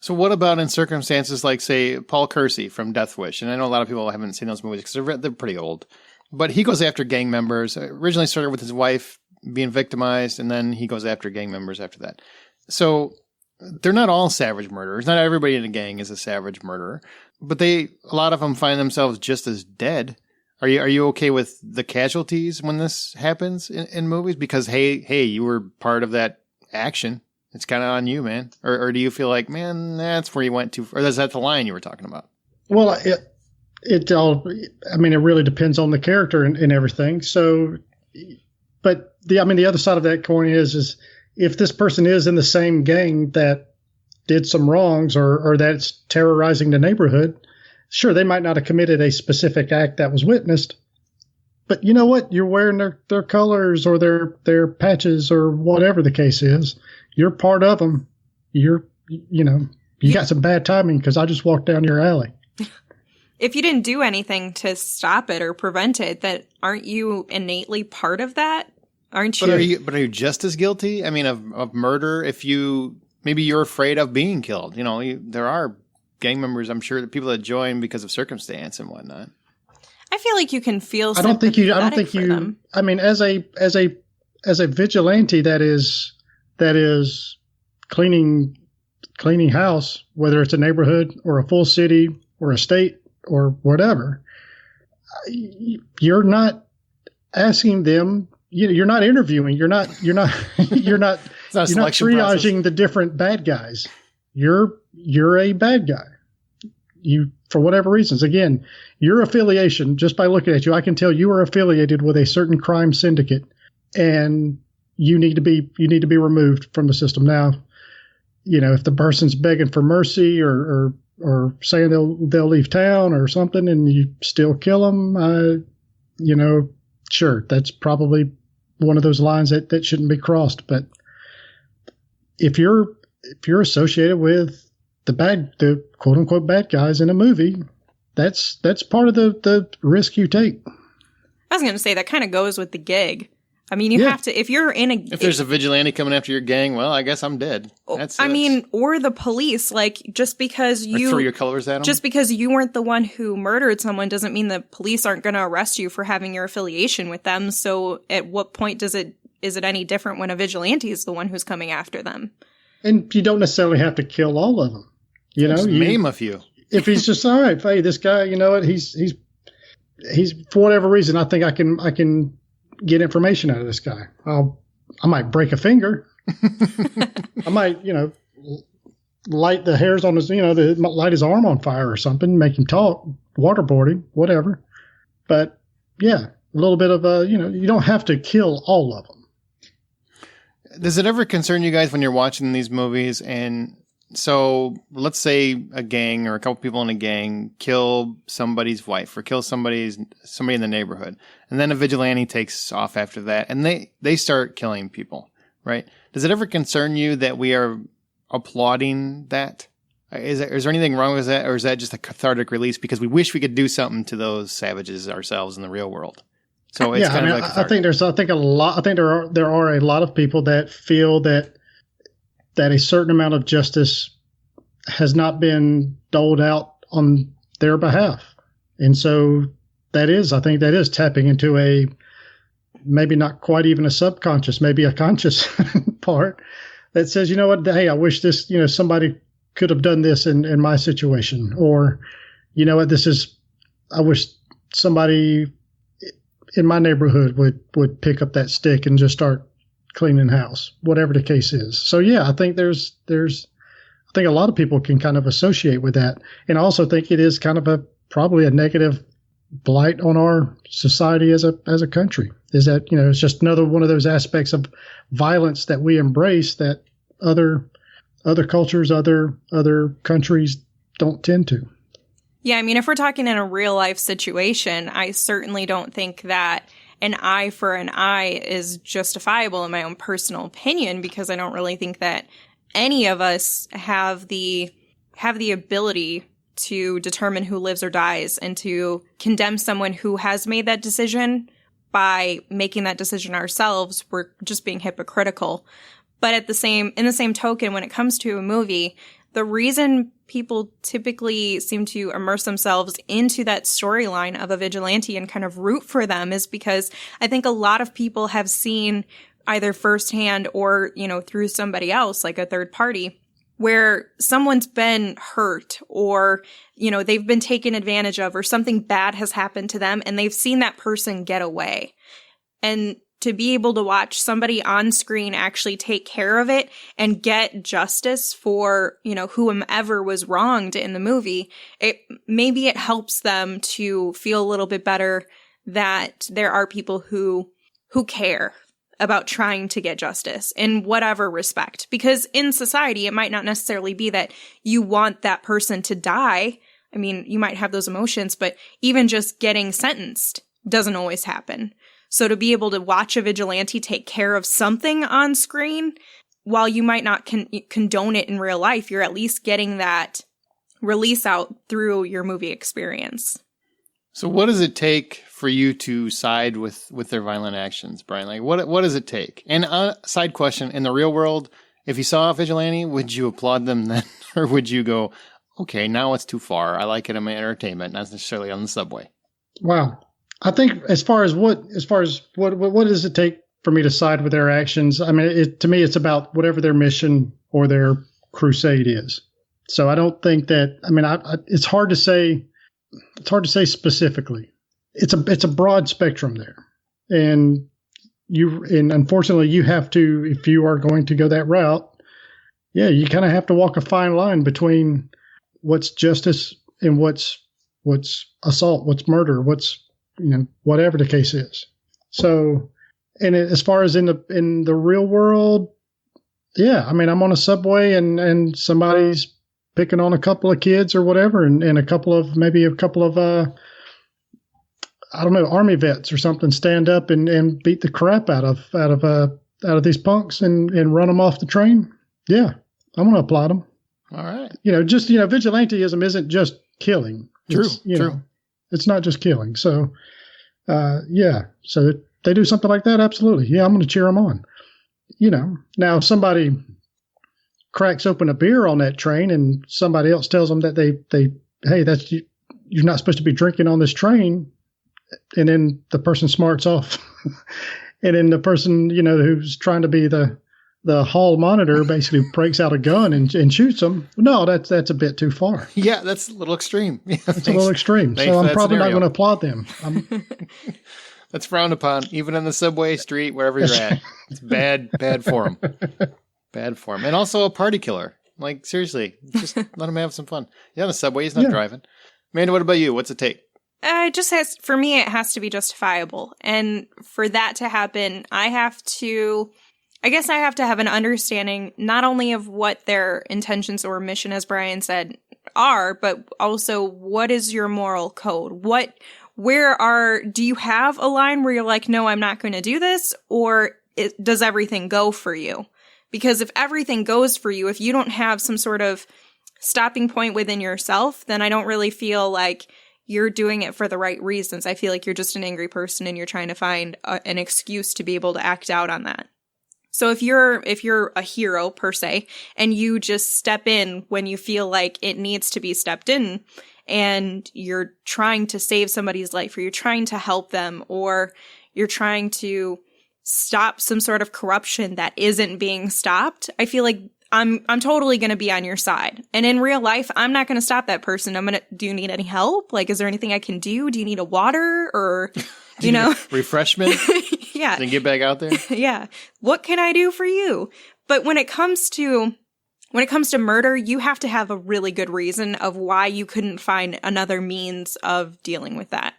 So what about in circumstances like, say, Paul Kersey from Death Wish? And I know a lot of people haven't seen those movies because they're pretty old. But he goes after gang members. Originally started with his wife being victimized, and then he goes after gang members after that. So they're not all savage murderers. Not everybody in a gang is a savage murderer, but a lot of them find themselves just as dead. Are you okay with the casualties when this happens in movies? Because hey, you were part of that action. It's kind of on you, man. Or do you feel like, man, that's where you went to, or is that the line you were talking about? Well, it really depends on the character and everything. So But the other side of that coin is if this person is in the same gang that did some wrongs or that's terrorizing the neighborhood, sure, they might not have committed a specific act that was witnessed, but you know what? You're wearing their colors or their patches or whatever the case is. You're part of them. You got some bad timing because I just walked down your alley. If you didn't do anything to stop it or prevent it, that aren't you innately part of that? Aren't you? But are you just as guilty? I mean, of murder? If maybe you're afraid of being killed. There are gang members, I'm sure, the people that join because of circumstance and whatnot. I feel like you can feel. I don't think you. I mean, as a vigilante that is cleaning house, whether it's a neighborhood or a full city or a state or whatever, you're not asking them. You're not interviewing. You're not triaging the different bad guys. You're a bad guy. You, for whatever reasons, again, your affiliation, just by looking at you, I can tell you are affiliated with a certain crime syndicate, and you need to be removed from the system. Now, if the person's begging for mercy or saying they'll leave town or something, and you still kill them, sure, that's probably one of those lines that shouldn't be crossed. But if you're associated with the quote unquote bad guys in a movie, that's part of the risk you take. I was going to say that kind of goes with the gig. I mean, you have to, if there's a vigilante coming after your gang, well, I guess I'm dead. Or the police, just because you throw your colors at them. Just because you weren't the one who murdered someone doesn't mean the police aren't going to arrest you for having your affiliation with them. So at what point is it any different when a vigilante is the one who's coming after them? And you don't necessarily have to kill all of them. Just name a few. If he's just all right, hey, this guy, he's for whatever reason, I think I can get information out of this guy. I might break a finger. I might, light the hairs on his, light his arm on fire or something, make him talk, waterboard him, whatever. But yeah, a little bit of you don't have to kill all of them. Does it ever concern you guys when you're watching these movies? And so let's say a gang or a couple people in a gang kill somebody's wife or kill somebody in the neighborhood. And then a vigilante takes off after that and they start killing people, right? Does it ever concern you that we are applauding that? Is there anything wrong with that? Or is that just a cathartic release because we wish we could do something to those savages ourselves in the real world? So it's I think there are a lot of people that feel that a certain amount of justice has not been doled out on their behalf. And so I think that is tapping into a, maybe not quite even a subconscious, maybe a conscious part that says, you know what, hey, I wish this, somebody could have done this in my situation. Or, you know what, I wish somebody in my neighborhood would pick up that stick and just start cleaning house, whatever the case is. So yeah, I think I think a lot of people can kind of associate with that. And I also think it is kind of probably a negative blight on our society as a country, is that, it's just another one of those aspects of violence that we embrace that other cultures, other countries don't tend to. Yeah. I mean, if we're talking in a real life situation, I certainly don't think that an eye for an eye is justifiable in my own personal opinion, because I don't really think that any of us have the ability to determine who lives or dies and to condemn someone who has made that decision by making that decision ourselves. We're just being hypocritical. But in the same token, when it comes to a movie, the reason people typically seem to immerse themselves into that storyline of a vigilante and kind of root for them is because I think a lot of people have seen either firsthand or, through somebody else, like a third party, where someone's been hurt or, they've been taken advantage of or something bad has happened to them and they've seen that person get away. And to be able to watch somebody on screen actually take care of it and get justice for, whomever was wronged in the movie, maybe it helps them to feel a little bit better that there are people who care about trying to get justice in whatever respect. Because in society, it might not necessarily be that you want that person to die. I mean, you might have those emotions, but even just getting sentenced doesn't always happen. So to be able to watch a vigilante take care of something on screen, while you might not condone it in real life, you're at least getting that release out through your movie experience. So what does it take for you to side with their violent actions, Brian? Like, what does it take? And side question, in the real world, if you saw a vigilante, would you applaud them then? Or would you go, okay, now it's too far. I like it in my entertainment, not necessarily on the subway. Wow. I think as far as what does it take for me to side with their actions? I mean, to me, it's about whatever their mission or their crusade is. So I don't think that, I mean, it's hard to say. It's hard to say specifically. It's a broad spectrum there, and unfortunately you have to, if you are going to go that route, you kind of have to walk a fine line between what's justice and what's assault, what's murder, what's whatever the case is. So, and as far as in the real world, I mean, I'm on a subway and somebody's picking on a couple of kids or whatever, and a couple of I don't know, army vets or something stand up and beat the crap out of these punks and run them off the train. Yeah, I'm going to applaud them. All right. Vigilanteism isn't just killing. True. It's not just killing. So, so they do something like that. Absolutely. Yeah, I'm going to cheer them on. Now if somebody cracks open a beer on that train and somebody else tells them that hey, that's you're not supposed to be drinking on this train, and then the person smarts off, and then the person who's trying to be the hall monitor basically breaks out a gun and shoots them. No, that's a bit too far. Yeah, that's a little extreme. It's a little extreme. So I'm probably not going to applaud them. That's frowned upon, even in the subway, street, wherever you're at. It's bad form. Bad form. And also a party killer. Like, seriously, just let him have some fun. Yeah, the subway, he's not driving. Amanda, what about you? What's it take? For me, it has to be justifiable. And for that to happen, I have to have an understanding not only of what their intentions or mission, as Brian said, are, but also what is your moral code? Do you have a line where you're like, no, I'm not going to do this? Or does everything go for you? Because if everything goes for you, if you don't have some sort of stopping point within yourself, then I don't really feel like you're doing it for the right reasons. I feel like you're just an angry person and you're trying to find an excuse to be able to act out on that. So if you're a hero per se, and you just step in when you feel like it needs to be stepped in, and you're trying to save somebody's life, or you're trying to help them, or you're trying to stop some sort of corruption that isn't being stopped, I feel like I'm totally going to be on your side. And in real life, I'm not going to stop that person. Do you need any help? Like, is there anything I can do? Do you need a water or, refreshment? Yeah. Then get back out there. Yeah. What can I do for you? But when it comes to murder, you have to have a really good reason of why you couldn't find another means of dealing with that.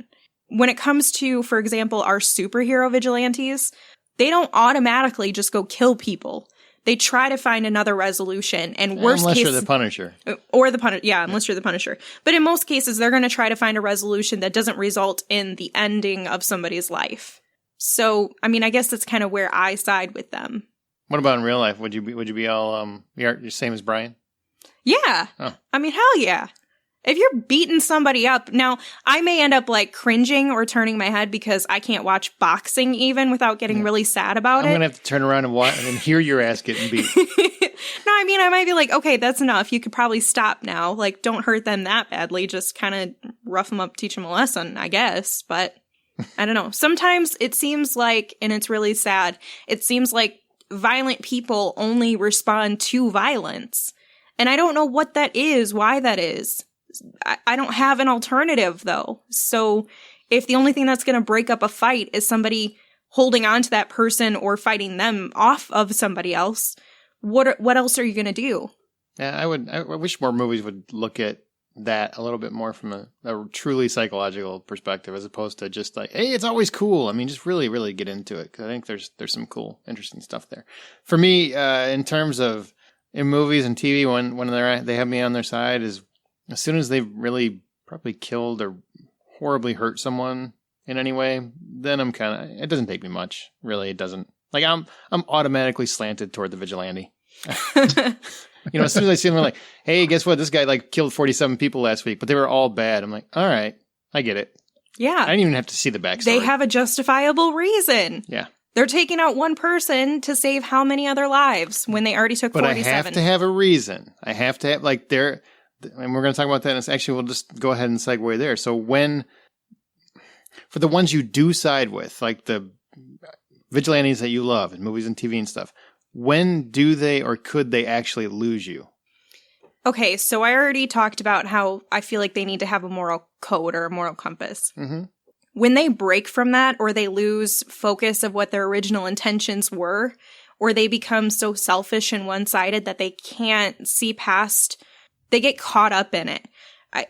When it comes to, for example, our superhero vigilantes, they don't automatically just go kill people. They try to find another resolution, and unless you're the Punisher. Or the Punisher. Yeah, unless you're the Punisher. But in most cases, they're going to try to find a resolution that doesn't result in the ending of somebody's life. So, I mean, I guess that's kind of where I side with them. What about in real life? Would you be all you're same as Brian? Yeah. Oh. I mean, hell yeah. If you're beating somebody up, now I may end up like cringing or turning my head because I can't watch boxing even without getting really sad about it. I'm going to have to turn around and hear your ass getting beat. No, I mean, I might be like, okay, that's enough. You could probably stop now. Like, don't hurt them that badly. Just kind of rough them up, teach them a lesson, I guess. But I don't know. Sometimes it seems like, and it's really sad, it seems like violent people only respond to violence. And I don't know what that is, why that is. I don't have an alternative, though. So if the only thing that's going to break up a fight is somebody holding on to that person or fighting them off of somebody else, what else are you going to do? Yeah, I wish more movies would look at that a little bit more from a truly psychological perspective, as opposed to just like, hey, it's always cool. I mean, just really, really get into it, because I think there's some cool, interesting stuff there. For me, in terms of in movies and TV, when they have me on their side, is as soon as they've really probably killed or horribly hurt someone in any way, then I'm kind of, it doesn't take me much, really. It doesn't. Like I'm automatically slanted toward the vigilante. As soon as I see them, I'm like, hey, guess what? This guy like killed 47 people last week, but they were all bad. I'm like, all right, I get it. Yeah. I didn't even have to see the backstory. They have a justifiable reason. Yeah. They're taking out one person to save how many other lives when they already took 47? But I have to have a reason. I have to have, like, and we're going to talk about that. And actually, we'll just go ahead and segue there. So for the ones you do side with, like the vigilantes that you love in movies and TV and stuff, when do they or could they actually lose you? Okay, so I already talked about how I feel like they need to have a moral code or a moral compass. Mm-hmm. When they break from that, or they lose focus of what their original intentions were, or they become so selfish and one-sided that they can't see past, they get caught up in it.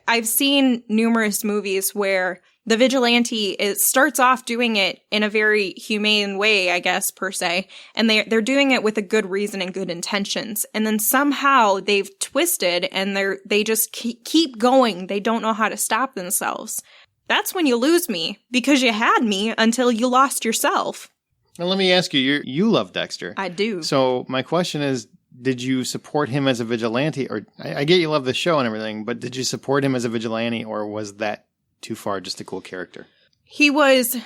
I've seen numerous movies where the vigilante starts off doing it in a very humane way, I guess, per se, and they're doing it with a good reason and good intentions. And then somehow they've twisted and they just keep going. They don't know how to stop themselves. That's when you lose me, because you had me until you lost yourself. Now, let me ask you, you love Dexter. I do. So my question is, did you support him as a vigilante? Or I get you love the show and everything, but did you support him as a vigilante, or was that too far, just a cool character? He was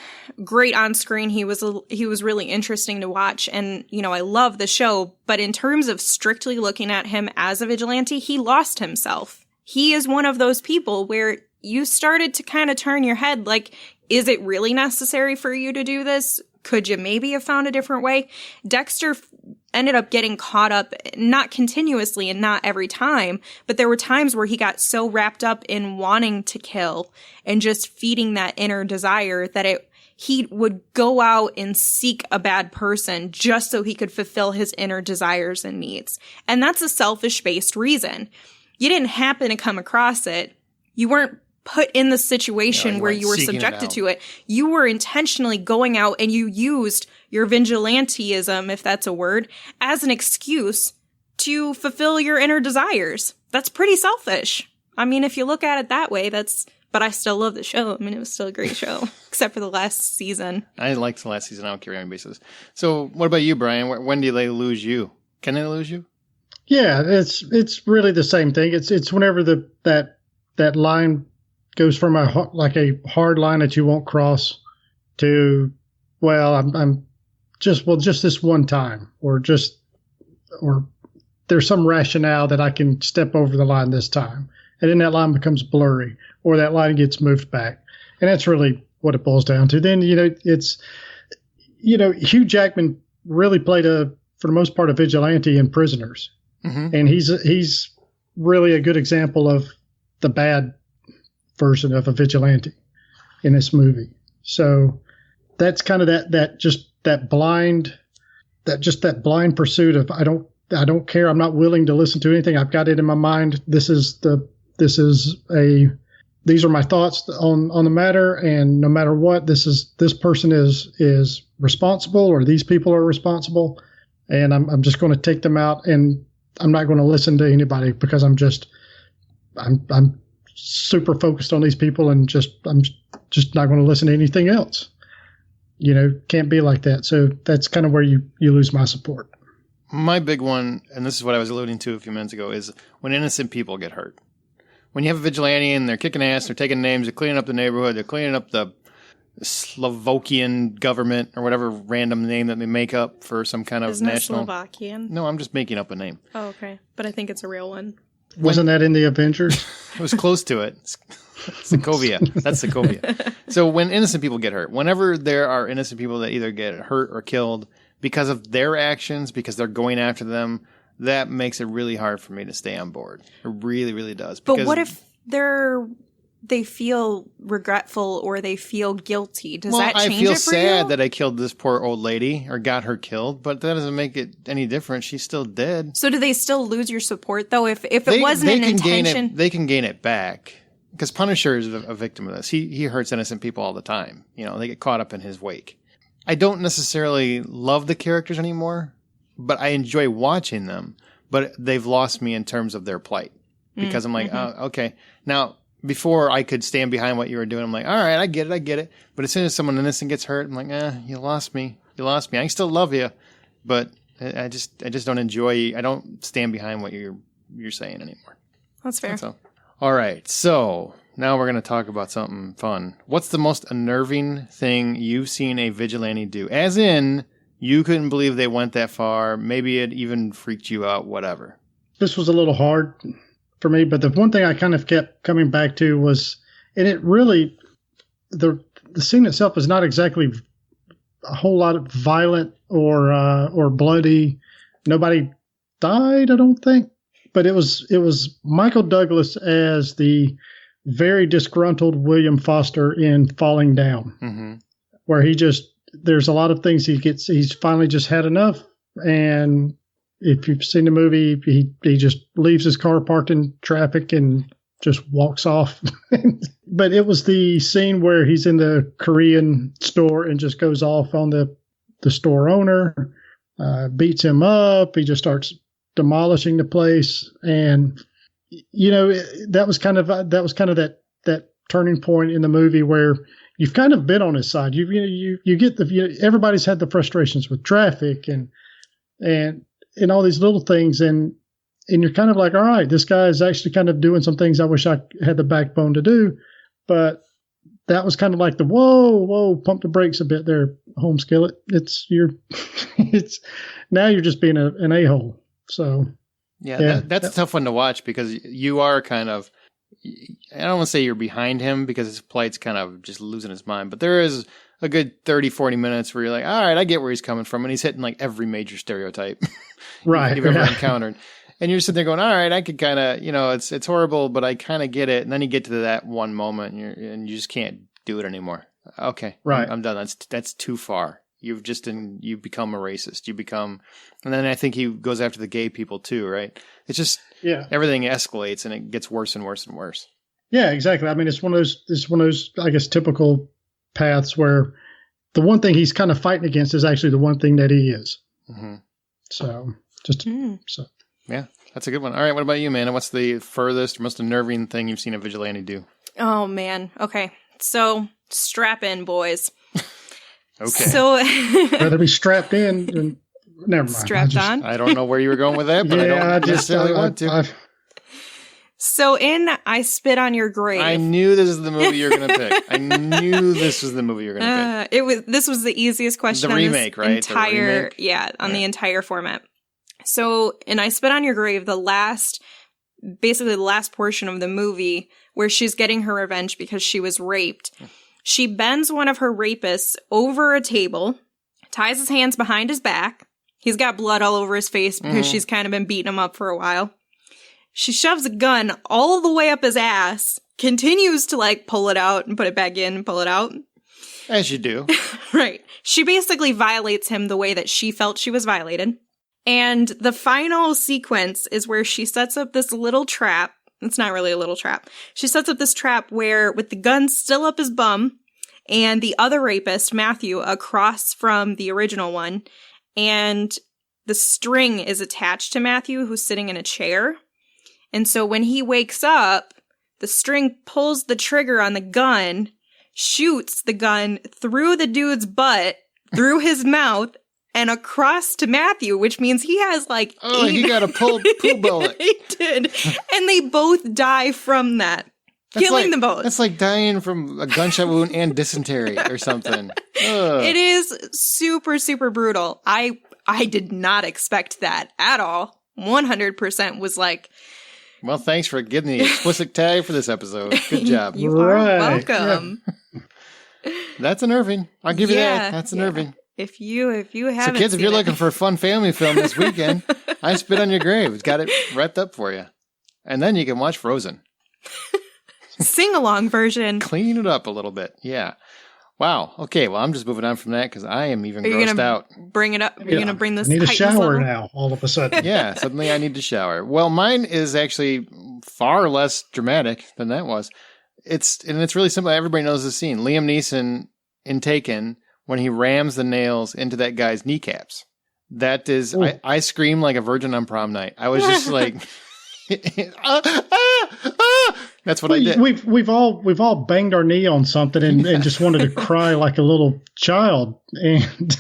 great on screen. He was really interesting to watch. And, I love the show. But in terms of strictly looking at him as a vigilante, he lost himself. He is one of those people where you started to kind of turn your head like, is it really necessary for you to do this? Could you maybe have found a different way? Dexter ended up getting caught up, not continuously and not every time, but there were times where he got so wrapped up in wanting to kill and just feeding that inner desire that he would go out and seek a bad person just so he could fulfill his inner desires and needs. And that's a selfish-based reason. You didn't happen to come across it. You weren't put in the situation where you were subjected to it. You were intentionally going out and you used your vigilanteism, if that's a word, as an excuse to fulfill your inner desires. That's pretty selfish. I mean, if you look at it that way, but I still love the show. I mean, it was still a great show, except for the last season. I liked the last season. I don't care on any basis. So what about you, Brian? When do they lose you? Can they lose you? Yeah, it's really the same thing. It's whenever that line goes from a hard line that you won't cross to, well, I'm just this one time, or there's some rationale that I can step over the line this time, and then that line becomes blurry, or that line gets moved back, and that's really what it boils down to. Then Hugh Jackman really played for the most part a vigilante in Prisoners, mm-hmm. and he's really a good example of the bad version of a vigilante in this movie. So that's kind of that blind pursuit of I don't care. I'm not willing to listen to anything. I've got it in my mind. These are my thoughts on the matter, and no matter what, this person is responsible, or these people are responsible, and I'm just going to take them out, and I'm not going to listen to anybody because I'm super focused on these people, and I'm just not going to listen to anything else. Can't be like that. So that's kind of where you lose my support. My big one, and this is what I was alluding to a few minutes ago, is when innocent people get hurt. When you have a vigilante and they're kicking ass, they're taking names, they're cleaning up the neighborhood, they're cleaning up the Slovakian government, or whatever random name that they make up for some kind of Isn't national. Isn't it Slovakian? No, I'm just making up a name. Oh, okay. But I think it's a real one. Wasn't that in the Avengers? It was close to it. Sokovia. That's Sokovia. So when innocent people get hurt, whenever there are innocent people that either get hurt or killed because of their actions, because they're going after them, that makes it really hard for me to stay on board. It really, really does. But what if they're they feel regretful or they feel guilty. Does that change I feel it for sad you? that I killed this poor old lady or got her killed, but that doesn't make it any different. She's still dead. So do they still lose your support, though, if it wasn't an intention? They can gain it back. Because Punisher is a victim of this. He hurts innocent people all the time. You know, they get caught up in his wake. I don't necessarily love the characters anymore, but I enjoy watching them. But they've lost me in terms of their plight. Because I'm like, oh, okay. Now, before I could stand behind what you were doing, I'm like, all right, I get it. But as soon as someone innocent gets hurt, I'm like, you lost me. I can still love you, but I just don't enjoy. I don't stand behind what you're saying anymore. That's fair. That's all. All right, so now we're going to talk about something fun. What's the most unnerving thing you've seen a vigilante do? As in, you couldn't believe they went that far. Maybe it even freaked you out, whatever. This was a little hard for me, but the one thing I kind of kept coming back to was, and it really, the scene itself is not exactly a whole lot of violent or bloody. Nobody died, I don't think. But it was Michael Douglas as the very disgruntled William Foster in Falling Down, where there's a lot of things he's finally just had enough. And if you've seen the movie, he just leaves his car parked in traffic and just walks off. But it was the scene where he's in the Korean store and just goes off on the store owner, beats him up. He just starts demolishing the place, and that was kind of that turning point in the movie where you've kind of been on his side. You get everybody's had the frustrations with traffic and all these little things, and you're kind of like, all right, this guy is actually kind of doing some things I wish I had the backbone to do, but that was kind of like the whoa, pump the brakes a bit there, home skillet. It's now you're just being an a-hole. So, that's a tough one to watch because you are kind of, I don't want to say you're behind him because his plight's kind of just losing his mind, but there is a good 30, 40 minutes where you're like, all right, I get where he's coming from. And he's hitting like every major stereotype you've ever encountered. And you're sitting there going, all right, I could kind of, it's horrible, but I kind of get it. And then you get to that one moment and you just can't do it anymore. Okay. Right. I'm done. That's too far. You've become a racist. And then I think he goes after the gay people too, right? It's just, everything escalates and it gets worse and worse and worse. Yeah, exactly. I mean, it's one of those, I guess, typical paths where the one thing he's kind of fighting against is actually the one thing that he is. Mm-hmm. So, yeah, that's a good one. All right. What about you, man? What's the furthest, most unnerving thing you've seen a vigilante do? Oh man. Okay. So strap in, boys. Okay. So rather be strapped in than never mind. Strapped on. I don't know where you were going with that, but I don't necessarily want to. So in I Spit on Your Grave. I knew this is the movie you're going to pick. I knew this was the movie you're going to pick. This was the easiest question. The remake, right? The entire format. So in I Spit on Your Grave, the last portion of the movie where she's getting her revenge because she was raped. She bends one of her rapists over a table, ties his hands behind his back. He's got blood all over his face because she's kind of been beating him up for a while. She shoves a gun all the way up his ass, continues to pull it out and put it back in and pull it out. As you do. Right. She basically violates him the way that she felt she was violated. And the final sequence is where she sets up this little trap. It's not really a little trap. She sets up this trap where, with the gun still up his bum, and the other rapist, Matthew, across from the original one, and the string is attached to Matthew, who's sitting in a chair. And so when he wakes up, the string pulls the trigger on the gun, shoots the gun through the dude's butt, through his mouth, and across to Matthew, which means he has he got a poo bullet. He did. And they both die from that. Killing them both. That's like dying from a gunshot wound and dysentery or something. Ugh. It is super, super brutal. I did not expect that at all. 100% was like... Well, thanks for getting the explicit tag for this episode. Good job. You are welcome. Yeah. That's unnerving. I'll give you that. That's unnerving. If you haven't So kids, if you're seen looking for a fun family film this weekend, I Spit on Your Grave. It's got it wrapped up for you. And then you can watch Frozen. sing-along version. Clean it up a little bit. Yeah. Wow. Okay. Well, I'm just moving on from that because I am even Are you grossed gonna out. bring it up? Are you gonna bring this? I need a tightness shower level? now, all of a sudden. Yeah. Suddenly I need to shower. Well, mine is actually far less dramatic than that was. It's really simple. Everybody knows the scene. Liam Neeson in Taken when he rams the nails into that guy's kneecaps. That is, I screamed like a virgin on prom night. I was just like, that's what I did. We've all banged our knee on something and just wanted to cry like a little child. And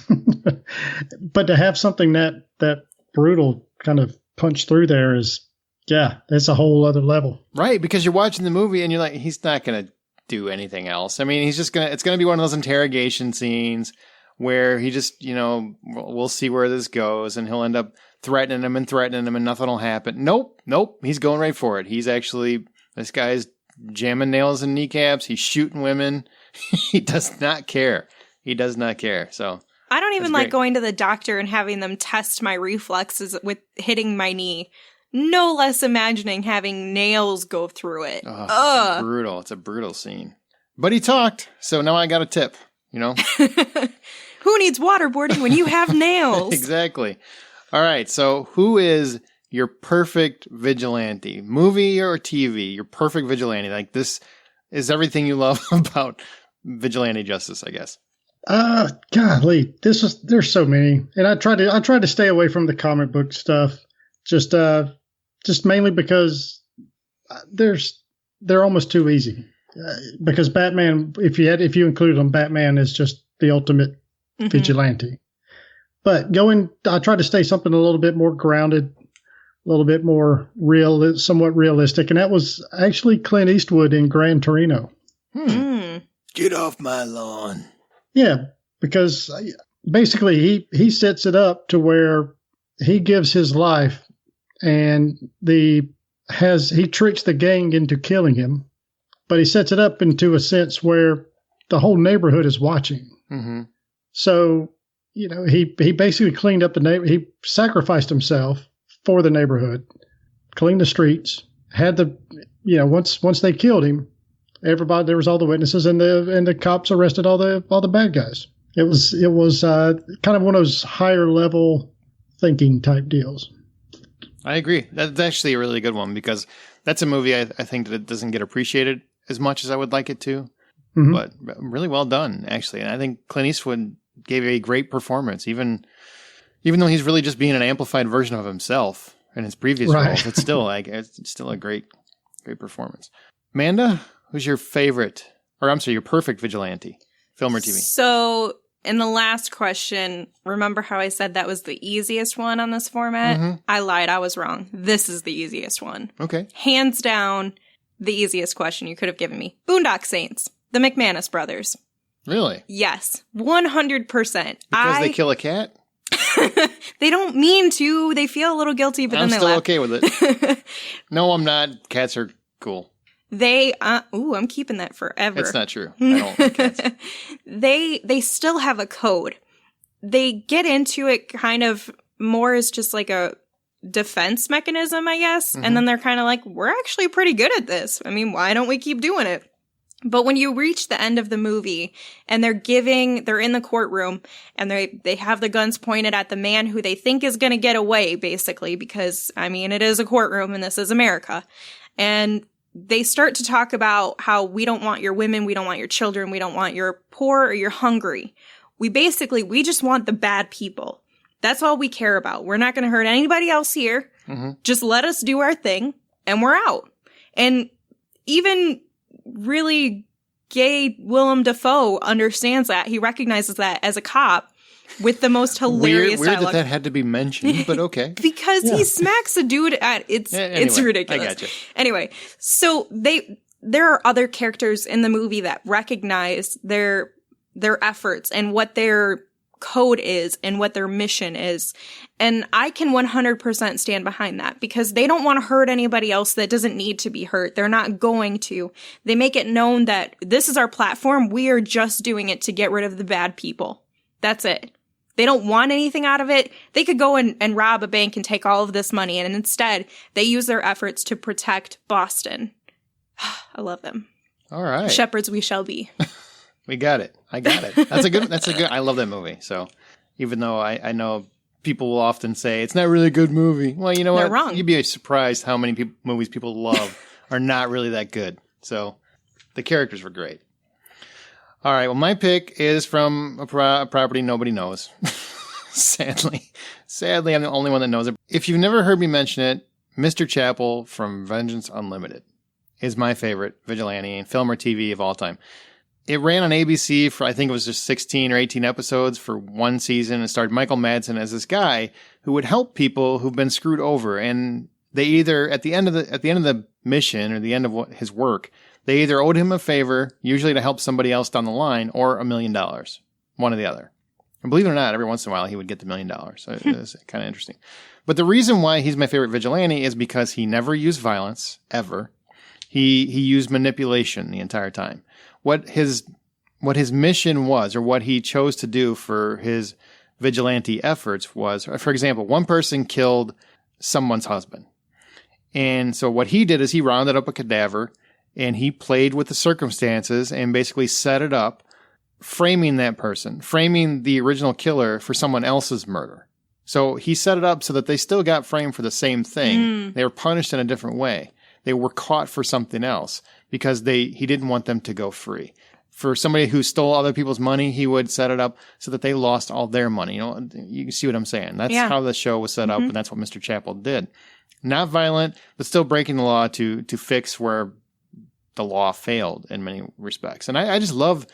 but to have something that brutal kind of punch through there is, yeah, that's a whole other level. Right, because you're watching the movie and you're like, he's not going to do anything else. I mean, it's going to be one of those interrogation scenes where he just, we'll see where this goes and he'll end up threatening him and nothing will happen. Nope. He's going right for it. This guy's jamming nails in kneecaps. He's shooting women. He does not care. So I don't even like going to the doctor and having them test my reflexes with hitting my knee. No less imagining having nails go through it. It's brutal. It's a brutal scene. But he talked, so now I got a tip, Who needs waterboarding when you have nails? Exactly. All right, so who is your perfect vigilante? Movie or TV? Your perfect vigilante. Like, this is everything you love about vigilante justice, I guess. Golly, there's so many. And I tried to stay away from the comic book stuff. Just mainly because they're almost too easy. Because Batman, if you include them, Batman is just the ultimate vigilante. But I tried to stay something a little bit more grounded, a little bit more real, somewhat realistic, and that was actually Clint Eastwood in Gran Torino. Get off my lawn. Yeah, because basically he sets it up to where he gives his life. And he tricks the gang into killing him, but he sets it up into a sense where the whole neighborhood is watching. Mm-hmm. So, he basically cleaned up the neighborhood. He sacrificed himself for the neighborhood, cleaned the streets, had once they killed him, there was all the witnesses and the cops arrested all the bad guys. It was kind of one of those higher level thinking type deals. I agree. That's actually a really good one because that's a movie I think that it doesn't get appreciated as much as I would like it to, but really well done, actually. And I think Clint Eastwood gave a great performance, even though he's really just being an amplified version of himself in his previous roles. It's still a great performance. Amanda, who's your favorite, your perfect vigilante, film or TV? So, in the last question, remember how I said that was the easiest one on this format? I lied. I was wrong. This is the easiest one. Okay. Hands down, the easiest question you could have given me. Boondock Saints, the McManus brothers. Really? Yes, 100%. Because they kill a cat? They don't mean to. They feel a little guilty, but then they laugh. I'm still okay with it. No, I'm not. Cats are cool. I'm keeping that forever. It's not true. I don't like cats. They still have a code. They get into it kind of more as just like a defense mechanism, I guess. And then they're kind of like, we're actually pretty good at this. I mean, why don't we keep doing it? But when you reach the end of the movie and they're in the courtroom and they have the guns pointed at the man who they think is going to get away, basically, because, I mean, it is a courtroom and this is America. And they start to talk about how we don't want your women, we don't want your children, we don't want your poor or your hungry. We just want the bad people. That's all we care about. We're not going to hurt anybody else here. Just let us do our thing and we're out. And even really gay Willem Dafoe understands that. He recognizes that as a cop with the most hilarious weird dialogue. that had to be mentioned, but okay. Because he smacks a dude at it's ridiculous. I gotcha. Anyway, so there are other characters in the movie that recognize their efforts and what their code is and what their mission is. And I can 100% stand behind that because they don't want to hurt anybody else that doesn't need to be hurt. They're not going to. They make it known that this is our platform. We are just doing it to get rid of the bad people. That's it. They don't want anything out of it. They could go and rob a bank and take all of this money. And instead, they use their efforts to protect Boston. I love them. All right. Shepherds we shall be. We got it. I got it. That's a good, I love that movie. So even though I know people will often say it's not really a good movie. Well, you know They're what? wrong. You'd be surprised how many movies people love are not really that good. So the characters were great. All right. Well, my pick is from a property nobody knows. Sadly, I'm the only one that knows it. If you've never heard me mention it, Mr. Chapel from Vengeance Unlimited is my favorite vigilante in film or TV of all time. It ran on ABC for, I think it was just 16 or 18 episodes for one season. It starred Michael Madsen as this guy who would help people who've been screwed over. And they either, at the end of the mission or the end of his work, they either owed him a favor, usually to help somebody else down the line, or $1 million. One or the other. And believe it or not, every once in a while he would get the $1 million. So it was kind of interesting. But the reason why he's my favorite vigilante is because he never used violence, ever. He used manipulation the entire time. What his mission was, or what he chose to do for his vigilante efforts was, for example, one person killed someone's husband. And so what he did is he rounded up a cadaver and he played with the circumstances and basically set it up, framing that person, framing the original killer for someone else's murder. So he set it up so that they still got framed for the same thing. They were punished in a different way. They were caught for something else because he didn't want them to go free. For somebody who stole other people's money, he would set it up so that they lost all their money. You see what I'm saying? That's how the show was set up, and that's what Mr. Chapel did. Not violent, but still breaking the law to fix where the law failed in many respects. And I just love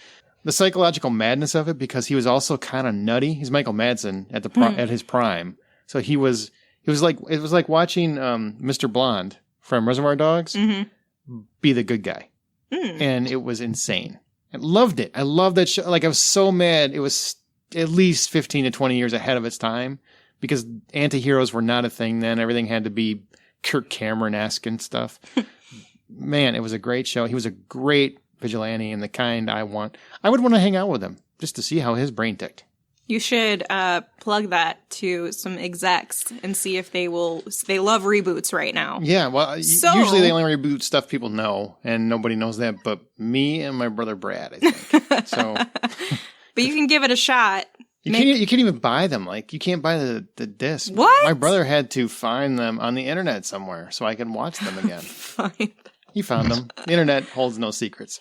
the psychological madness of it because he was also kind of nutty. He's Michael Madsen at his prime. So it was like watching Mr. Blonde from Reservoir Dogs be the good guy. And it was insane. I loved it. I loved that show. Like, I was so mad. It was at least 15 to 20 years ahead of its time because anti-heroes were not a thing then. Everything had to be Kirk Cameron-esque and stuff. Man, it was a great show. He was a great vigilante and the kind I would want to hang out with him just to see how his brain ticked. You should plug that to some execs and see if they love reboots right now. Yeah, well, usually they only reboot stuff people know, and nobody knows that but me and my brother Brad, I think. So, but you can give it a shot. You can't even buy them. Like, you can't buy the disc. What? My brother had to find them on the internet somewhere so I could watch them again. Fine. He found them. The internet holds no secrets.